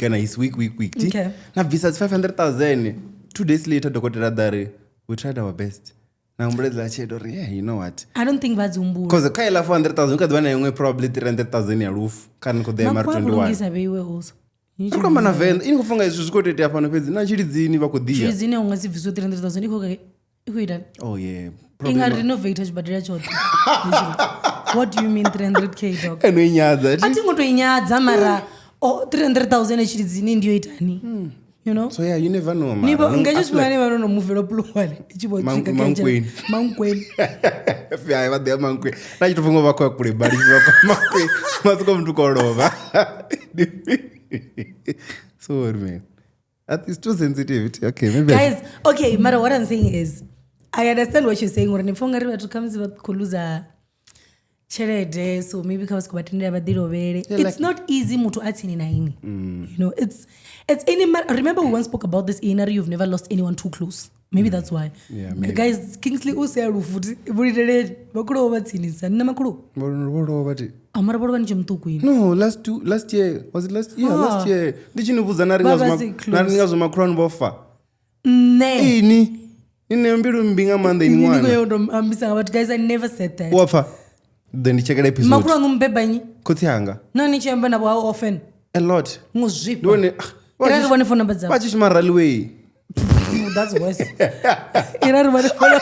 and he's weak. Okay. Now, visas 500,000. 2 days later, we tried our best. Now, yeah, you know what? I don't think that's umbu. Because the Kaila 400,000, you can probably 300,000 in roof. Can't go there, Martin. Kama na Venda inofunga izvuzikotoita hapana pedzi nachiridzini vakudia chiridzini ungasiviso 300,000 ikoita inga renovate chibhadhira chote what do you mean 300k dog enoinyadza atingotoinyadza mara 300,000 echiridzini ndiyo itani you know so yeah you never know man nibo ngechimwana vanono muvelo pluwale ichibotsika mankweni fya vadya mankweni nachitofunga vakwa kule bari vakwa mankweni masiko mtu korova sorry man it's too sensitive okay maybe guys okay matter what I'm saying is I understand what you're saying when nifonga ri vatu kamzi vakuluza cherede so maybe kama sikubatendera vadirovere it's not easy mutu atsini na ini you know it's any remember we once spoke about this in you've never lost anyone too close maybe that's why maybe. Guys Kingsley userufuti ibulirere bakuru obatsinisa nina makuru bolo bati amara bolo bani chimtuku ini no last year was it last year last year ndichinobuza naringazoma crown bofa ne ini inembiru mbinga manda ini mwana niko ambisa but guys I never said that wafa then ndichekera episode makuru ngumbebanyi kotianga nani chamba nabo how often a lot nguzvipa ndone irari vane phone number dzavo vachishima railway that's worse irari vane phone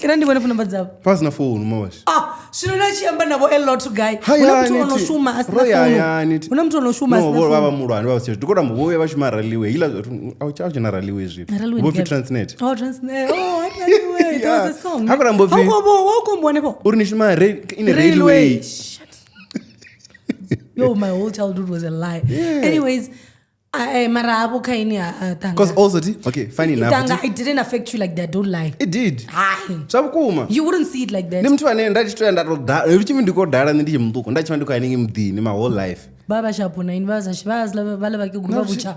irandi vane phone number dzavo pasina phone mawashi zvino nachiyamba navo a lot guy una mtu unoshuma asina phone una mtu unoshuma asina phone bava mulwani vavasiya ndikora mboya vashima railway ila auchina railway zvipi mbofi transnet transnet railway that was a song hakora mbofi wakombonepo uri nishima in a railway yo my whole childhood was a lie anyways mara abo kaini tanga because also okay funny enough tanga it didn't affect you like that don't lie it did sabukuma you wouldn't see it like that ni mtu ane ndachitoenda ndichimi ndikodhara ndiye mtuko ndachima ndikaningi mdini my whole life baba shapuna invaza shivazla vale vakigumba bucha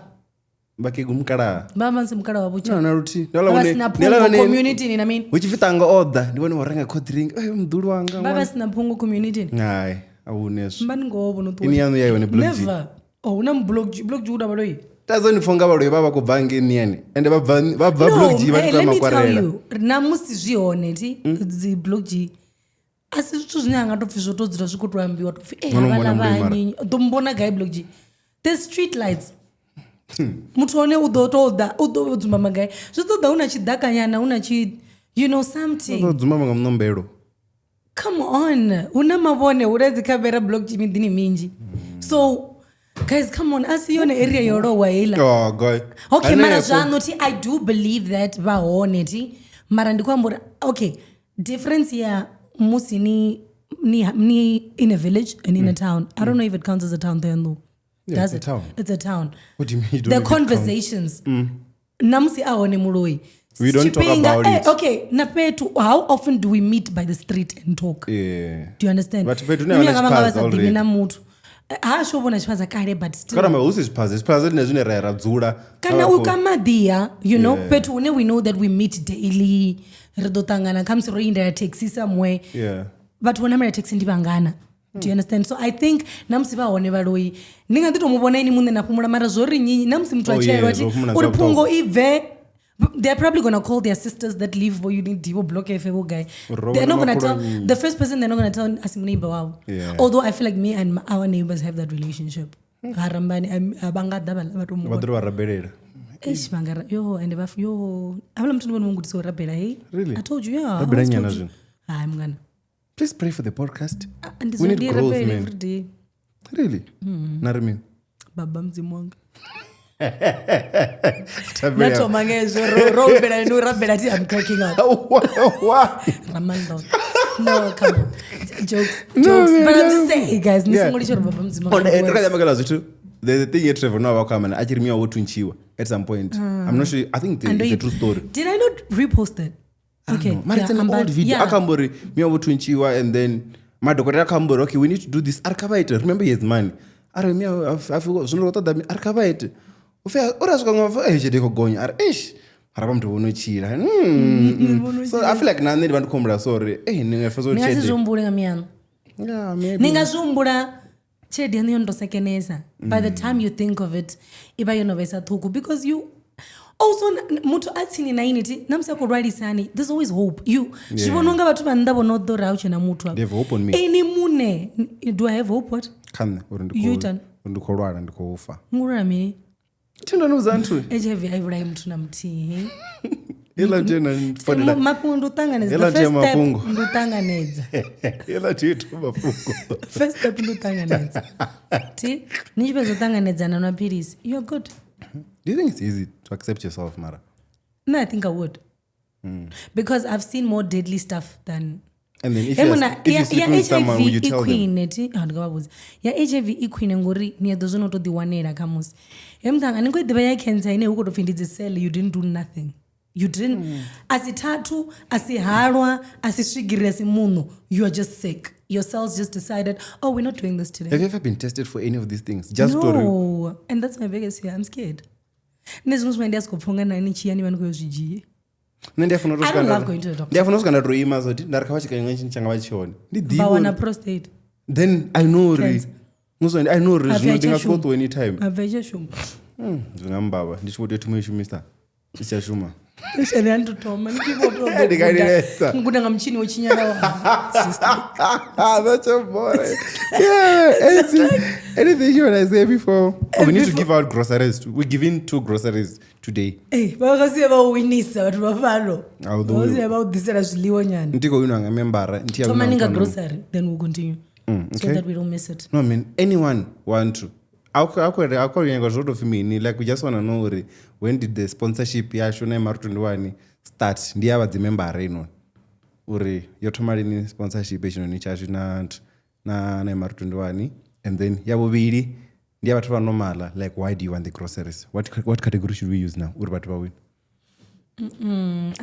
vakigumkara baba nsimkara wabucha na ruti ndala community ni mean uchifitanga order ndibone warenga codring mdulu wanga baba sina pungu community hayi awuneso mbani ngobo no to ini yanu yayo ne blog never una blog juda baloi tazonifunga baloi baba kubvange niyani ende babva blog ji vatwa makwarela namusi zvione ti dzi blog ji asi zvithu zvinyanga topfizvo todzira zvikutwambiwa topfi havala vanyinyi dombona guy blog ji the street lights mutone udodzuma magai zvitoda una chidhakanyana una chi you know something udodzuma manga mnombero come on una mavone uredzi kamera blog ji midini minji so guys come on asiyone area yorowa hila guy okay mara zvanoti I do believe that vahoneti mara ndikwambura okay difference ya musi ni in a village and in a town I don't know if it counts as a town there though does it it's a town what do you mean the conversations namusi ahone muloi we don't talk about it okay na petu how often do we meet by the street and talk do you understand but petu ne already na mutu ashobona chipaza kare but still kana mausi chipaza nezvine rayira dzura kana ukamadhiya you know petu we know that we meet daily ridotangana comes roinda ya taxi somewhere but when I'm taxi ndivangana do you understand so I think namsi vaone valoi ndinganditomuvona ini munde napumula mara zvori nyinyi namsi mtu achairwa ati uri pungo ibve they're probably going to call their sisters that live where you need to block if guy they're not going to tell the first person they're not going to tell asimneighbor wow although I feel like me and our neighbors have that relationship harambani abangada vadro varaberera Eish mangara yo and baf yo avula mtu ngoni mungu tso rabela hey. Really? I told you yeah. Rabela nyana zin. I'm gonna. Please pray for the podcast. We need growth, man. Every day. Really? Narmin. Baba mzimu wangu. Nato mangezo robela no rabela ti I'm cracking up. What? Ramando. No, come on. Jokes. But I'm just saying guys, nisingolishwa baba mzimu wangu. There's a thing here, Trevor. Now, come and actually, me I want to chiwa at some point. I'm not sure. I think it's a true story. Did I not repost it? Okay. It's an old video. Akambori, me I want to chiwa, and then my doctor Akambori. Okay, we need to do this. Archive. Remember, yes, man. I forgot. So no, that archive. Oras going. Je deko going. Ish. Harabam to no chira. So I feel like now need one come. Sorry. Ninga faso chede. Ninga zumbura ngamian. Yeah, maybe. Ninga zumbura. By the time you think of it, because you also mutu atini na initi namsa ko right sani. There's always hope. You shibononga batu bandabo no do rauche na mutu. They have hope on me. Any mune do I have hope what? Can unduko rwara ndiko ufa. Ngura mini. Tunda nuzantu. HIV Ibrahim tunamti. Ela tena fadila. Mapundu tanganeza. The first step ndutanganeza. Ela titu mapungu. First step ndutanganeza. Ti nijibezo tanganeza na napirisi. You're good. Do you think it's easy to accept yourself, Mara? No, I think I would. Because I've seen more deadly stuff than. And then if you sleep with someone, would you tell them? Yeah, HIV equine ngori ni adozono to the one era kamus. Emtanga niko deba ya cancer ine uko to find the cell you didn't do nothing. You didn't asitatu asiharwa asishigire asimuno. You are just sick. Your cells just decided, oh, we're not doing this today. Have you ever been tested for any of these things? Just no. And that's my biggest fear. I'm scared. I don't love going to the doctor. Bawana prostate. Then I know I know go to any time. Baba. This would to me, Mr. Shuma. That's a boy. Yeah, anything you want to say before? Oh, we need to give out groceries. We're giving 2 groceries today. Hey, but I see about winners. I'll do about this. Grocery. Then we'll continue so that we don't miss it. No, I mean anyone want to. Like we just want to know when did the sponsorship start? Ndiya member reno. Uri yotomari sponsorship na and then yabobiri ndiya bathu banomala like why do you want the groceries? What category should we use now? I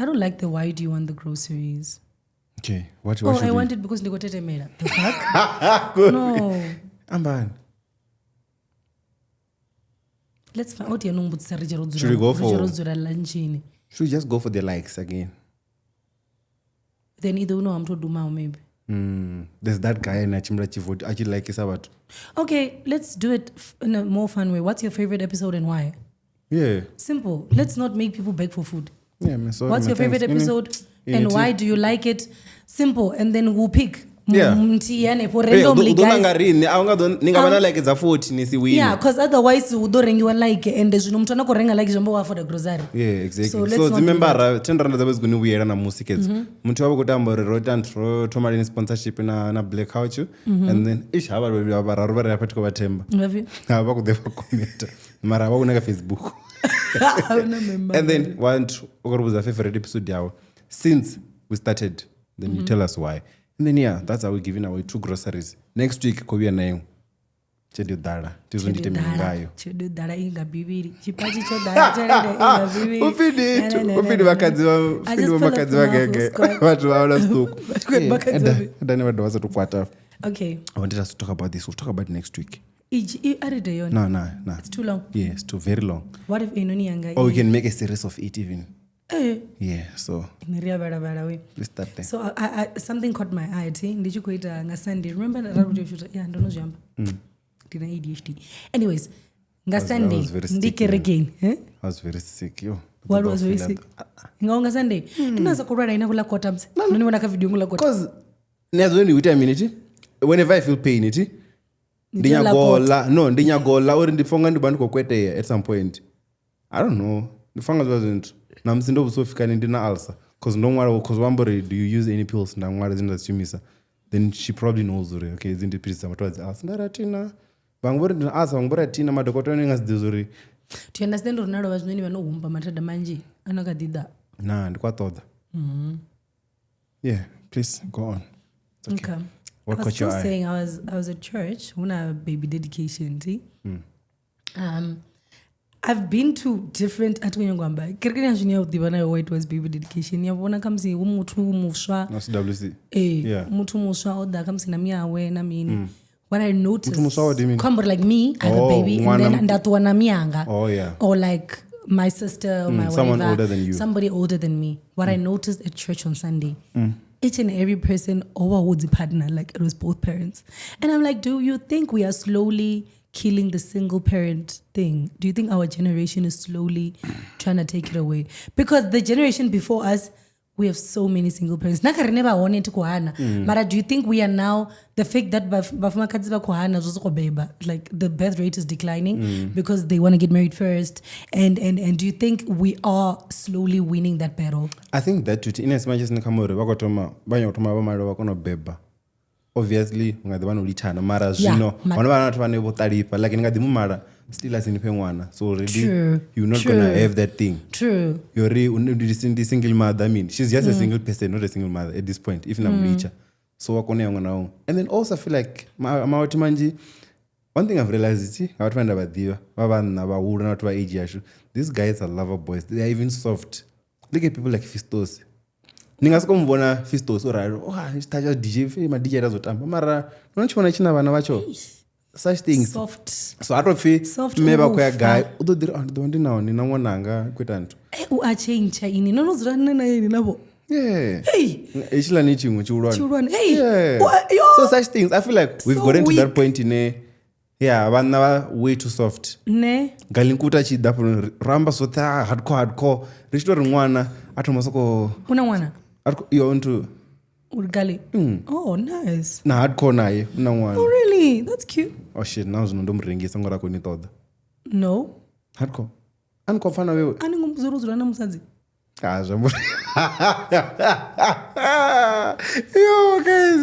don't like the why do you want the groceries. Okay, what I want it because ndigotete mera. The fuck? No. Amban. Let's find out. Should we go for? Should we just go for the likes again? Then either I'm to do now maybe. There's that guy in Achimra Chivote. I like his about. Okay, let's do it in a more fun way. What's your favorite episode and why? Yeah. Simple. Let's not make people beg for food. Yeah, what's your favorite episode and why do you like it? Simple, and then we'll pick. Yeah. Randomly, guys. Yeah, because otherwise you don't like and there's no mtu anakorenga like jambo for the grocery. Yeah, exactly. So remember 10 rand zabes gunu we na music ads. Mtu wabo kutamba rotant tomari sponsorship na Black Couch and then ish haba barabara yapatiko batemba. Haba kudefa comment. Mara wabo na Facebook. And then want ukurubuza favorite episode yawo since we started. Then you tell us why. And then that's how we're giving away 2 groceries. Next week, Kobe nayo. Chedu dara. Tuzundite mingayo. Chedu dara inga bibiri. Chipachi chodara chere inga bibiri. Ufidi wakazi wagenge. Watu waona stuku. Adani wadu wasa tukwata. Okay. I wanted us to talk about this. We'll talk about it next week. No. It's too long. Yeah, it's too very long. What if inoni yanga? Or we can make a series of it even. Yeah, so let's start there. So I something caught my eye. Did you quit on Sunday? Remember that? Yeah, I don't know jump. Did I ADHD? Anyways, Sunday. Again. I was very sick. What was very sick? Nga Sunday. Inaanza kurara inakula quarters. Nani wanaka video ngula quarters? Because when you time whenever I feel pain ndinya gola or ndifonga ndibantu kokwete at some point. I don't know. The fungus wasn't. I'm saying so if can in ulcer. Because no matter because one body do you use any pills now then she probably knows okay it's in the piece what was ulcer. Ndaratina. Bangori asa bangora madokotela ngasdizuri. Do you understand Ronaldo was nini vanohumba matada manji anakadida? Nah, ndikwatoda. Yeah, please go on. Okay. What I was caught your still eye? saying I was at church when I baby dedication. See, I've been to different atwenyongwamba. Kirikini ashinya udibana white was baby dedication. Yabona kamsi umutu musha. That's WC. Yeah. Umutu musha oda kamsi na miawe na mini. What I noticed, what do you mean? come like me, I have a baby, and then ndatuwa na mianga. Oh yeah. Or like my sister, or my someone whatever, older than you. somebody older than me. What I noticed at church on Sunday, each and every person over would partner, like it was both parents. And I'm like, do you think we are slowly killing the single parent thing? Do you think our generation is slowly trying to take it away? Because the generation before us, we have so many single parents. But do you think we are now, the fact that like the birth rate is declining because they want to get married first? And do you think we are slowly winning that battle? I think that too. In as much as obviously mara zvino vana vanoti vane votaripa like ndingadimumara still asinipe mwana so already you're not gonna have that thing. True. You're single mother. I mean she's just a single person, not a single mother at this point if namricha so wakone yangu nao. And then also I feel like mawati manji one thing I've realized is avatu vanda vadiva vavanna vaura navatu va age yashu these guys are lover boys. They are even soft. Look at people like Fistos. Ningasikombona Fistos tacha DJ ma DJ razotamba mara unochiona china vana vacho such things Soft. so atofi Soft meba kwa guy udodira ndonde nawo nina mwananga kwetantu Uachange ini nonozurana naye ini nabo. yeah Hey. Echila ni chimwe chiurwana Children. Hey. yeah. Yo. So such things I feel like we've So gotten to that weak. point in a vana va way too soft Ne. galinkuta chida ramba sota hardcore richitori mwana atomasoko Una mwana. iyo onto Urgali. Oh, nice. na hardcore naye una mwana Oh, really? That's cute. oh shit now zvinondomurengesa ngora kunitoda No. hardcore anikofana wewe Aningumzuruzurana musadzi. zvambo yo guys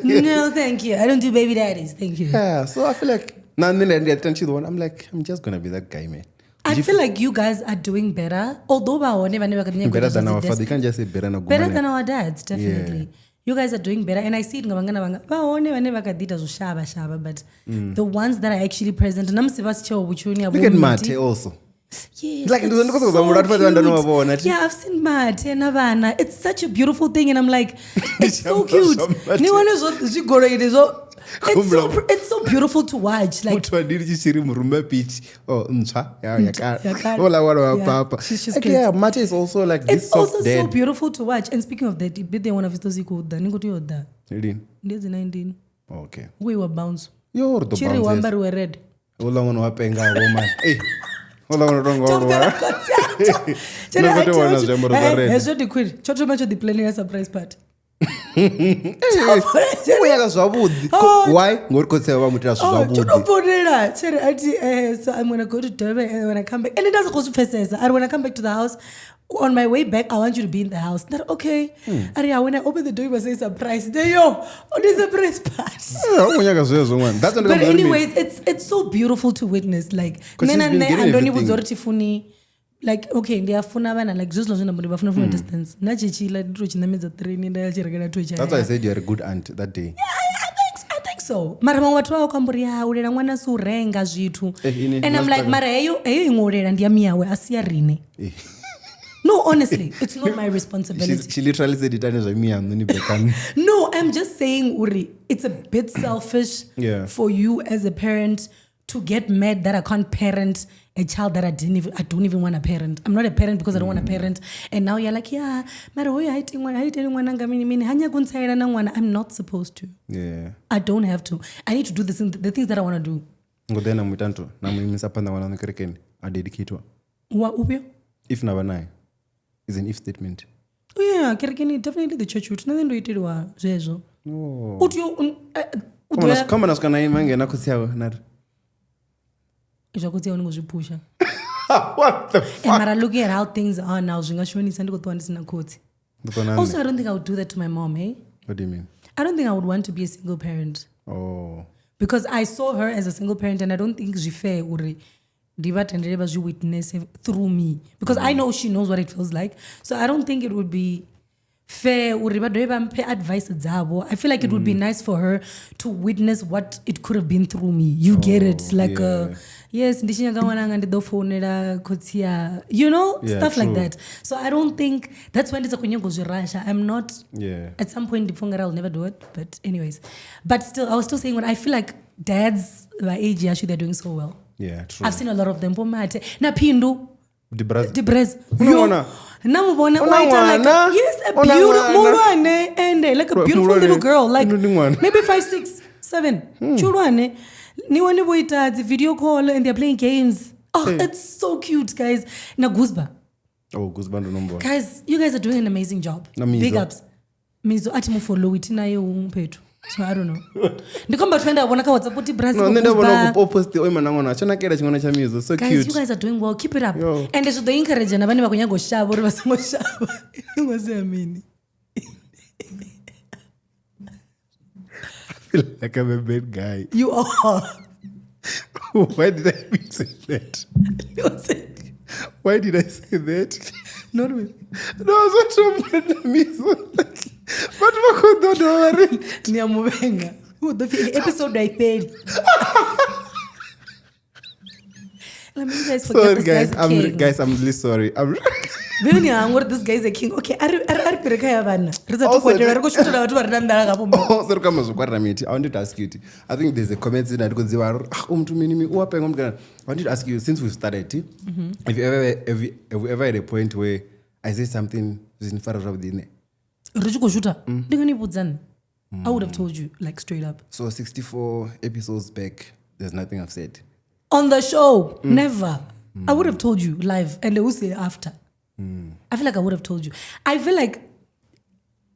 No, thank you. I don't do baby daddies. Thank you. yeah so I feel like I'm like I'm just gonna be that guy, man. I feel like you guys are doing better. Although Better than our father. You can't just say better than better than our dads, definitely. Yeah. You guys are doing better, and I see it. But the ones that are actually present, look at Mate also. Yes, like so yeah, I've seen Mate and Havana. It's such a beautiful thing, and I'm like, it's so cute. It's so beautiful to watch. Like she's crazy. Yeah, Mate is also like this. It's also so beautiful to watch. And speaking of that, they one of his Ningoda. 19. Okay. We were bounce. You're the Chiri wambaru were red. The planning a surprise party. Why? So I'm gonna go to Durban, and when I come back, and it doesn't go to Fesesa. And when I come back to the house, on my way back, I want you to be in the house. That okay? Aria, when I open the door, you must say surprise. There you on the surprise part. But anyways, it's so beautiful to witness. Like men and I don't even tifuni. Like okay, they are funabana like just losing number from distance. Nachichila ndrochinametsa train ndayachirekera tocha. That's why I said you're a good aunt that day. Yeah, I think so. Mara watu wao kamburia urera mwana surenga zvitu. And I'm like mara eyo ingorera ndiyamiyawe asiyarine. No, honestly, it's not my responsibility. She literally said it as a No, I'm just saying, Uri, it's a bit selfish for you as a parent to get mad that I can't parent a child that I don't even want to parent. I'm not a parent because I don't want to parent. And now you're like, yeah, I'm not supposed to. Yeah. I don't have to. I need to do the things that I want to do. I dedicate. If never is an if statement. Oh yeah, definitely the church route. Nothing to it. Come on, What the fuck? Mara, looking at how things are now, also, I don't think I would do that to my mom, eh? What do you mean? I don't think I would want to be a single parent. Oh. Because I saw her as a single parent and I don't think she fair uri you witness through me. Because I know she knows what it feels like. So I don't think it would be fair uri pay advice. I feel like it would be nice for her to witness what it could have been through me. You get it? Like yes, you know, stuff like that. So I don't think that's when it's a Russia. I'm not at some point I'll never do it. But anyways. But still I was still saying what I feel like dads my age actually they're doing so well. Yeah, true. I've seen a lot of them. Na Pindu. Dibraz. Namubona like yes, a beautiful and like a beautiful little girl, like maybe 5, 6, 7. Children, niwane boita the video call and they're playing games. Oh, it's so cute, guys. Na Guzba. Oh, Guzba ndo nombo. Guys, you guys are doing an amazing job. Big ups. Mizo ati mu follow it na yo umpetu. So I don't know. Ndikomba twenda wonaka WhatsApp uti Brazil. No, nenda wona ku post oi manangona. Chana kera chingona cha Mizo. So guys, cute. You guys are doing well. Keep it up. Yo. And they should encourage na bani bakunya go shaba uri basango shaba. Ngwasemini. I feel like I'm a bad guy. You are. Why did I say that? Why did I say that? Not me. No, I was not trying to but what don't worry. Niamuvenga. The episode I paid. Let me guys forget sorry, this guys, I'm really sorry. This guy is a king. Okay, I wanted to ask you. I think there's a comment in that because I wanted to ask you since we've started. Have you ever had a point where I say something in front of the I would have told you like straight up. So 64 episodes back, there's nothing I've said. On the show, never. I would have told you live and they will say after. I feel like I would have told you. I feel like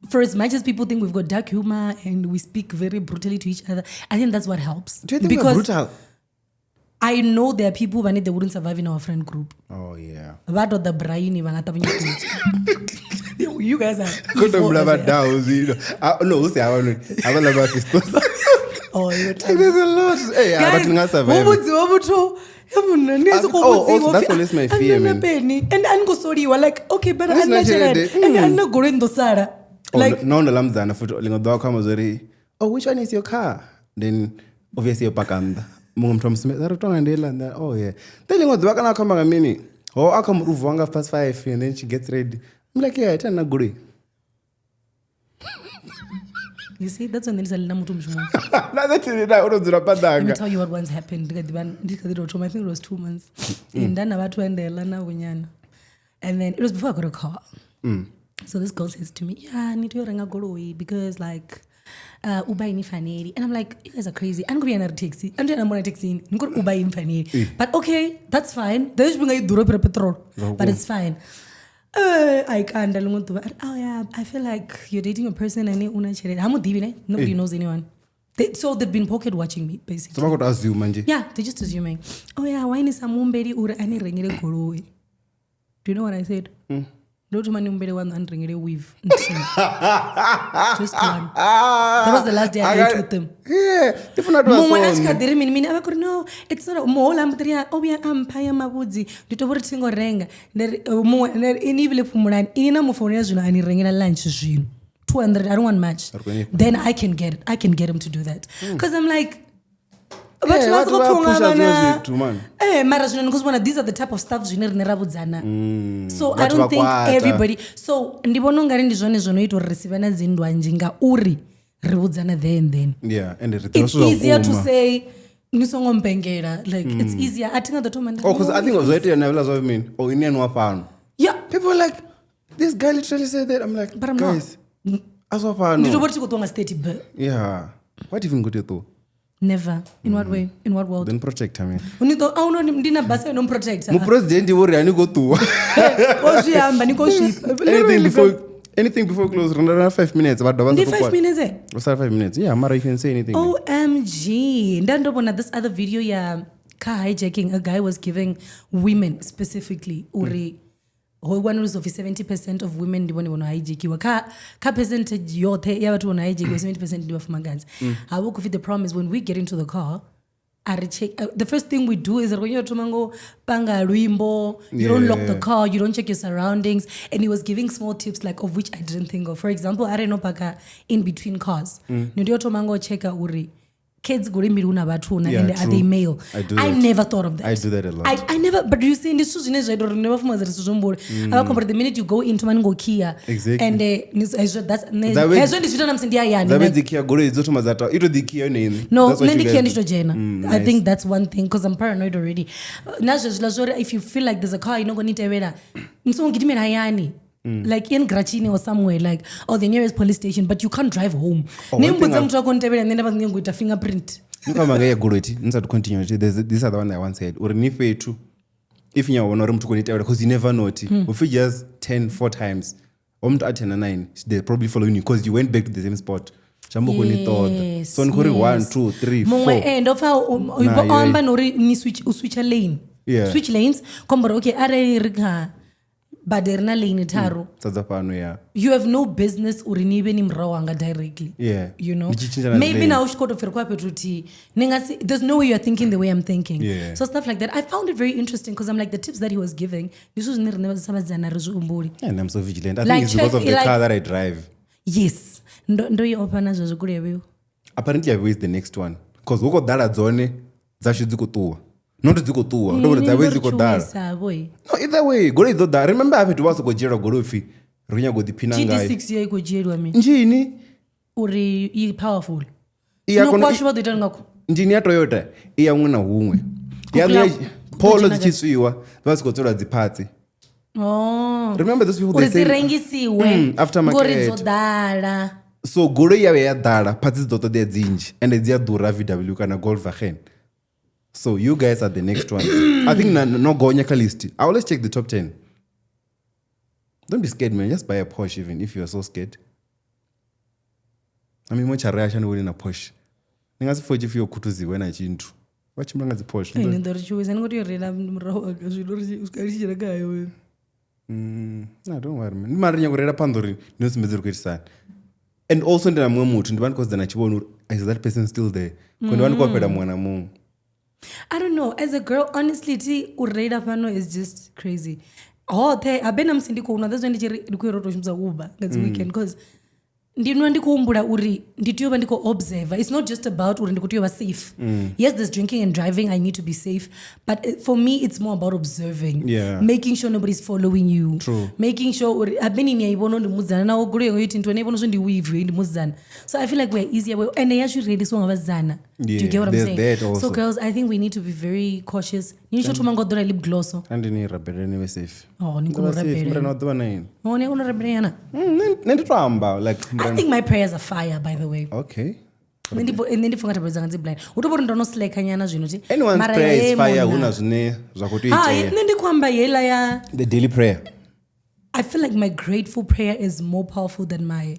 for as much as people think we've got dark humor and we speak very brutally to each other, I think that's what helps. Do you think we're brutal? I know there are people who they wouldn't survive in our friend group. Oh yeah. What the brain you guys are good down, no, who say I want to oh, there's a lot. Hey, guys, but survive. That's always my fear, man. And I'm sorry, you were like, okay, but I'm not and I'm not going to Sara. Like, no, oh, which one is your car? Then obviously you're pakanda. Oh yeah. Then you go come back a minute. Oh, I come move past 5 and then she gets ready. I'm like, yeah, it's not good. You see, that's when there is a little Let me tell you what once happened. I think it was 2 months. And then and then it was before I got a car. So this girl says to me, yeah, I need to go away because like Uber in Faneri. And I'm like, you guys are crazy. I'm going to be another taxi. I'm going to taxi. I'm going to Uber in Faneri. But okay, that's fine. There's petrol. But it's fine. I can't. Oh yeah, I feel like you're dating a person and nobody knows anyone. So they've been pocket watching me basically. So what assume, Manji? Yeah, they're just assuming. Oh yeah, why is some mumberi ura ani rengere goro? Do you know what I said? Don't mani mumberi one and rengere weave. Just one. That was the last day I ate with them. Yeah, different no, it's not more lambatria. Oh yeah, paya mabudzi. Dito bori singo renga. Mo inibile fumuran. Inina mufonia zuna ani rengera lunch zin. 200. I don't want much. Then I can get it. I can get him to do that. Because I'm like. But these are the type of stuff so I don't think everybody so ndibononga ndi zvone zvonoita risivana zindwa njinga uri ribudzana then yeah and it's easier to say nisongompengera like it's easier atinga the time because I think was your never of mean or in one fan yeah people are like this guy literally said that I'm like but I'm guys not asofano nditoboti kutonga state but yeah what even good you never. In what way? In what world? Don't protect her, man. Unito no ndina basa no protect her. Mu president wori ani go to. Anything before close around 5 minutes but the one 5 minutes eh? What's 5 minutes? Yeah, Mara you can say anything. OMG. Ndandobona this other video ya car hijacking, a guy was giving women specifically uri one was of 70% of women ndivone vona hijackiwa ka percentage yothe yavatu vona hijackiwa 70% ndiva fuma guns havo kufi the problem is when we get into the car the first thing we do is panga luimbo, you don't lock the car, you don't check your surroundings, and he was giving small tips like of which I didn't think of. For example, I don't know paka in between cars. Ndio cheka uri kids go in miruna batuna and are they male? I never thought of that. I do that a lot. I never, but you see in this I don't never from the minute you go into mango Kia exactly. And that's I think that's one thing because I'm paranoid already. If you feel like there's a car, you're not going to need to like in Grachini or somewhere, like the nearest police station, but you can't drive home. And then with a fingerprint. These are the one I once said. Or if you want to because you never know it. If you just 4 times, they probably follow you because you went back to the same spot. Yes, so 1, 2, 3, 4. End of how switch a lane. Yeah. Switch lanes. Come okay, but they're not lane taro. You have no business urinibe ni mrawanga directly. Yeah. You know. Maybe now shkoto firkwa petruti. There's no way you're thinking the way I'm thinking. Yeah. So stuff like that. I found it very interesting because I'm like the tips that he was giving. And I'm so vigilant. I think it's because of the car that I drive. Yes. Ndo you open as a apparently I is the next one. Because we got that zone zashidzukutua. Not zikutua. No, the way zikudara. No, either way, go to that. Remember I had to was go jero gorofi. Runya go dipina ngai. GD6 year go jero ami. Njini uri powerful. Iya kono kwashwa dita ngako. Njini ya Toyota iya nguna humwe. Ya polo zichiswiwa vasikotora dzipatsi. Oh. Remember those people they say after market. So goro yawe ya dara parts doto de dzinji and they dura VW kana Volkswagen. So you guys are the next ones. I think no go on your list. I always check the top 10. Don't be scared, man. Just buy a Porsche even if you're so scared. I mean, much a reaction within a Porsche. Ningas for if you're kutuzi when I chintu. Watch me as a Porsche. I know that you and what you're reading. No, don't worry, man. Marinya gorera pandori news mezurukisan. And also ndina mwemutu ndiban because the nachibonu is that person still there? Kwani kwa peda mwana mungu. I don't know. As a girl, honestly, ureda pano is just crazy. I've been amsindiko una that's when ndikuroto shimza Uber that's weekend because ndino ndikuumbura uri nditiyoba ndiko observer. It's not just about uri ndikutiyoba safe. Yes, there's drinking and driving. I need to be safe, but for me, it's more about observing. Yeah. Making sure nobody's following you. True. Making sure I've been in yaibono ndimuzana na ogure yoiti into neibono so ndiweave ndimuzana. So I feel like we're easier and they actually ready so ngabazana. Yeah, do you get what I'm saying? That also. So girls, I think we need to be very cautious. You need to mangodora lip gloss. And ni rabere anyway safe. Oh, ni kuno rabere. Mbona not the one. Oh, ni kuno rabere yana. Nenditwamba like I think my prayers are fire, by the way. Okay. And then if you blind. Utobora ndono slake kanyana zvino ti. Anyone's prayer is fire huna zvine zvakuti ite. Nendikwamba yela ya the daily prayer. I feel like my grateful prayer is more powerful than my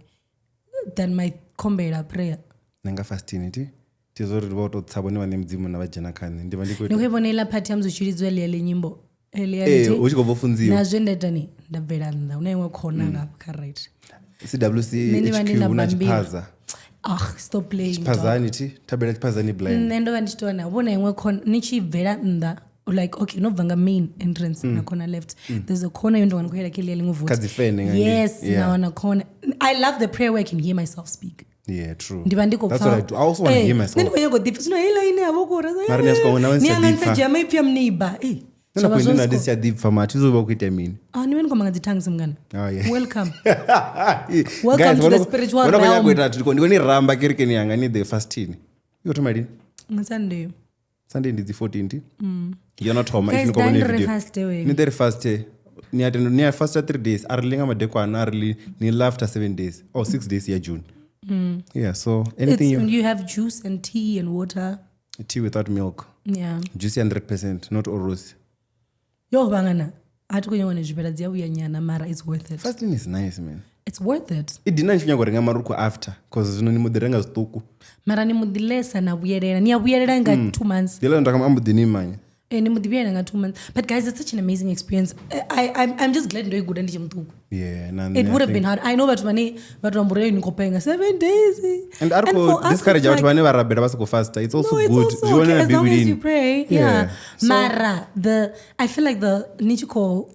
kombera prayer. Nanga fasting ti. Tizori riboto tsabone vane mudzimu na vajena kani. Ndiva ndiko. Ndikubonela part ya mzuchiridzwa le nyimbo. Uchikobofunziwa. Nazvendetani ndabvera nda unaimwe khona ngapha right. CWC HQ una chipaza. Stop playing. Chipazani ti tabela chipazani blind. Nendo vanditona ubona imwe khona nichibvera nda like okay nobvanga main entrance na corner left. There's a corner you don't want to hear ngovuti. Kadzifene yes na wana corner. I love the prayer where I can hear myself speak. Yeah, true. That's what I do. I also want to hear myself. Nendo go deep. Sino hela ine abokora. Marina sko na wenza deep. Nianga jama ipya mniba. Nenda kuenda this ya deep format. Izo bakuita mini. Niweni kwa mangazi tongues mngana. Oh yeah. Welcome. Welcome to the spiritual realm. Wana kwenda ndiko ni ramba kirike ni yanga ni the 15. Yoto mali. Sunday. Sunday ndi the 14th. You're not home if you go on video. Ni the first day. Ni first 3 days. Arlinga madeko anarli ni after 7 days or 6 days ya June. Yeah, so anything you have juice and tea and water. Tea without milk. Yeah. Juicy 100%, not Oros. Yo bangana. Atukunywa nezvipera dziya uyanyana mara it's worth it. Fasting is nice, man. it's worth it. idina ndinyangorenga maruku after because zvino nimudirenga zituku mara nimudilesa na buyerera niyabuyerera nga 2 months ndilo ndakamambudinimanya nimudibuyerera nga 2 months but guys it's such an amazing experience. I'm just glad ndoy good ndichimtuku. It would have been hard. I know but mane but wambure nikopenga 7 days and arko discourage out vane varabera basiku faster. It's also good. Also okay, as long as you pray. Yeah. So, mara I feel like the nichiko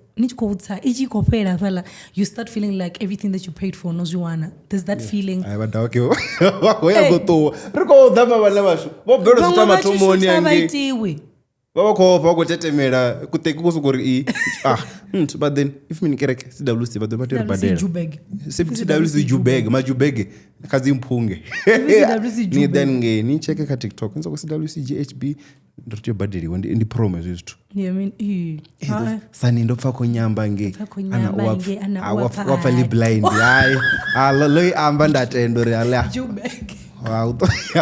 ichikopera fela you start feeling like everything that you prayed for knows you wanna. There's that feeling. I wada okay. Wakoya goto. Riko dama bana basho. Bo bero zitama tumoni ange. Vakotetemera kutekusukuri but then if minikereke CWC but batero badera CWC Jubeg majubege kazi mpunge ni then nge ni cheke ka TikTok nzo CWC GHB ndotyo badiri ndi promise isto sani ndopfa konyamba nge ana wafali blind hayi loyi amba ndatendo reala Jubeg. Wow, guys,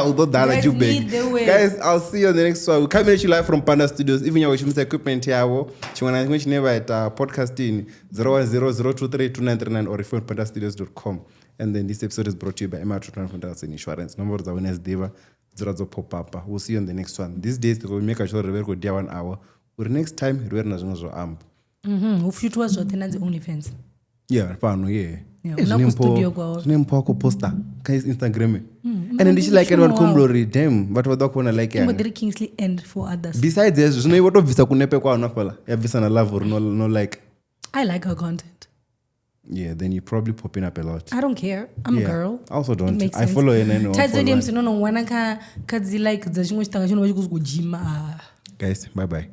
I'll see you on the next one. We're coming at you live from Panda Studios. Even your wishing equipment here, you can never at podcasting 0100232939 or if you're pandastudios.com. And then this episode is brought to you by Emma Professionalism and Insurance. Numbers are Wednesday, Deva, Zorazo Pop-Up. We'll see you on the next one. These days, we'll make sure we go down 1 hour. But next time, we're not going to amp. Ufutu was the only fence. Yeah, pano, yeah. Nempo poster guys Instagram and then she like Edward Kumblori them but what do you like yeah Kingsley and for others besides this you know what visa kunepe kwa nafala ya visa na love or no like I like her content then you probably popping up a lot. I don't care. I'm a girl. I also don't. I follow and Tazodiums no wana ka kazi like za chimwe chitanga chino vachikuzugujima. Guys, bye bye.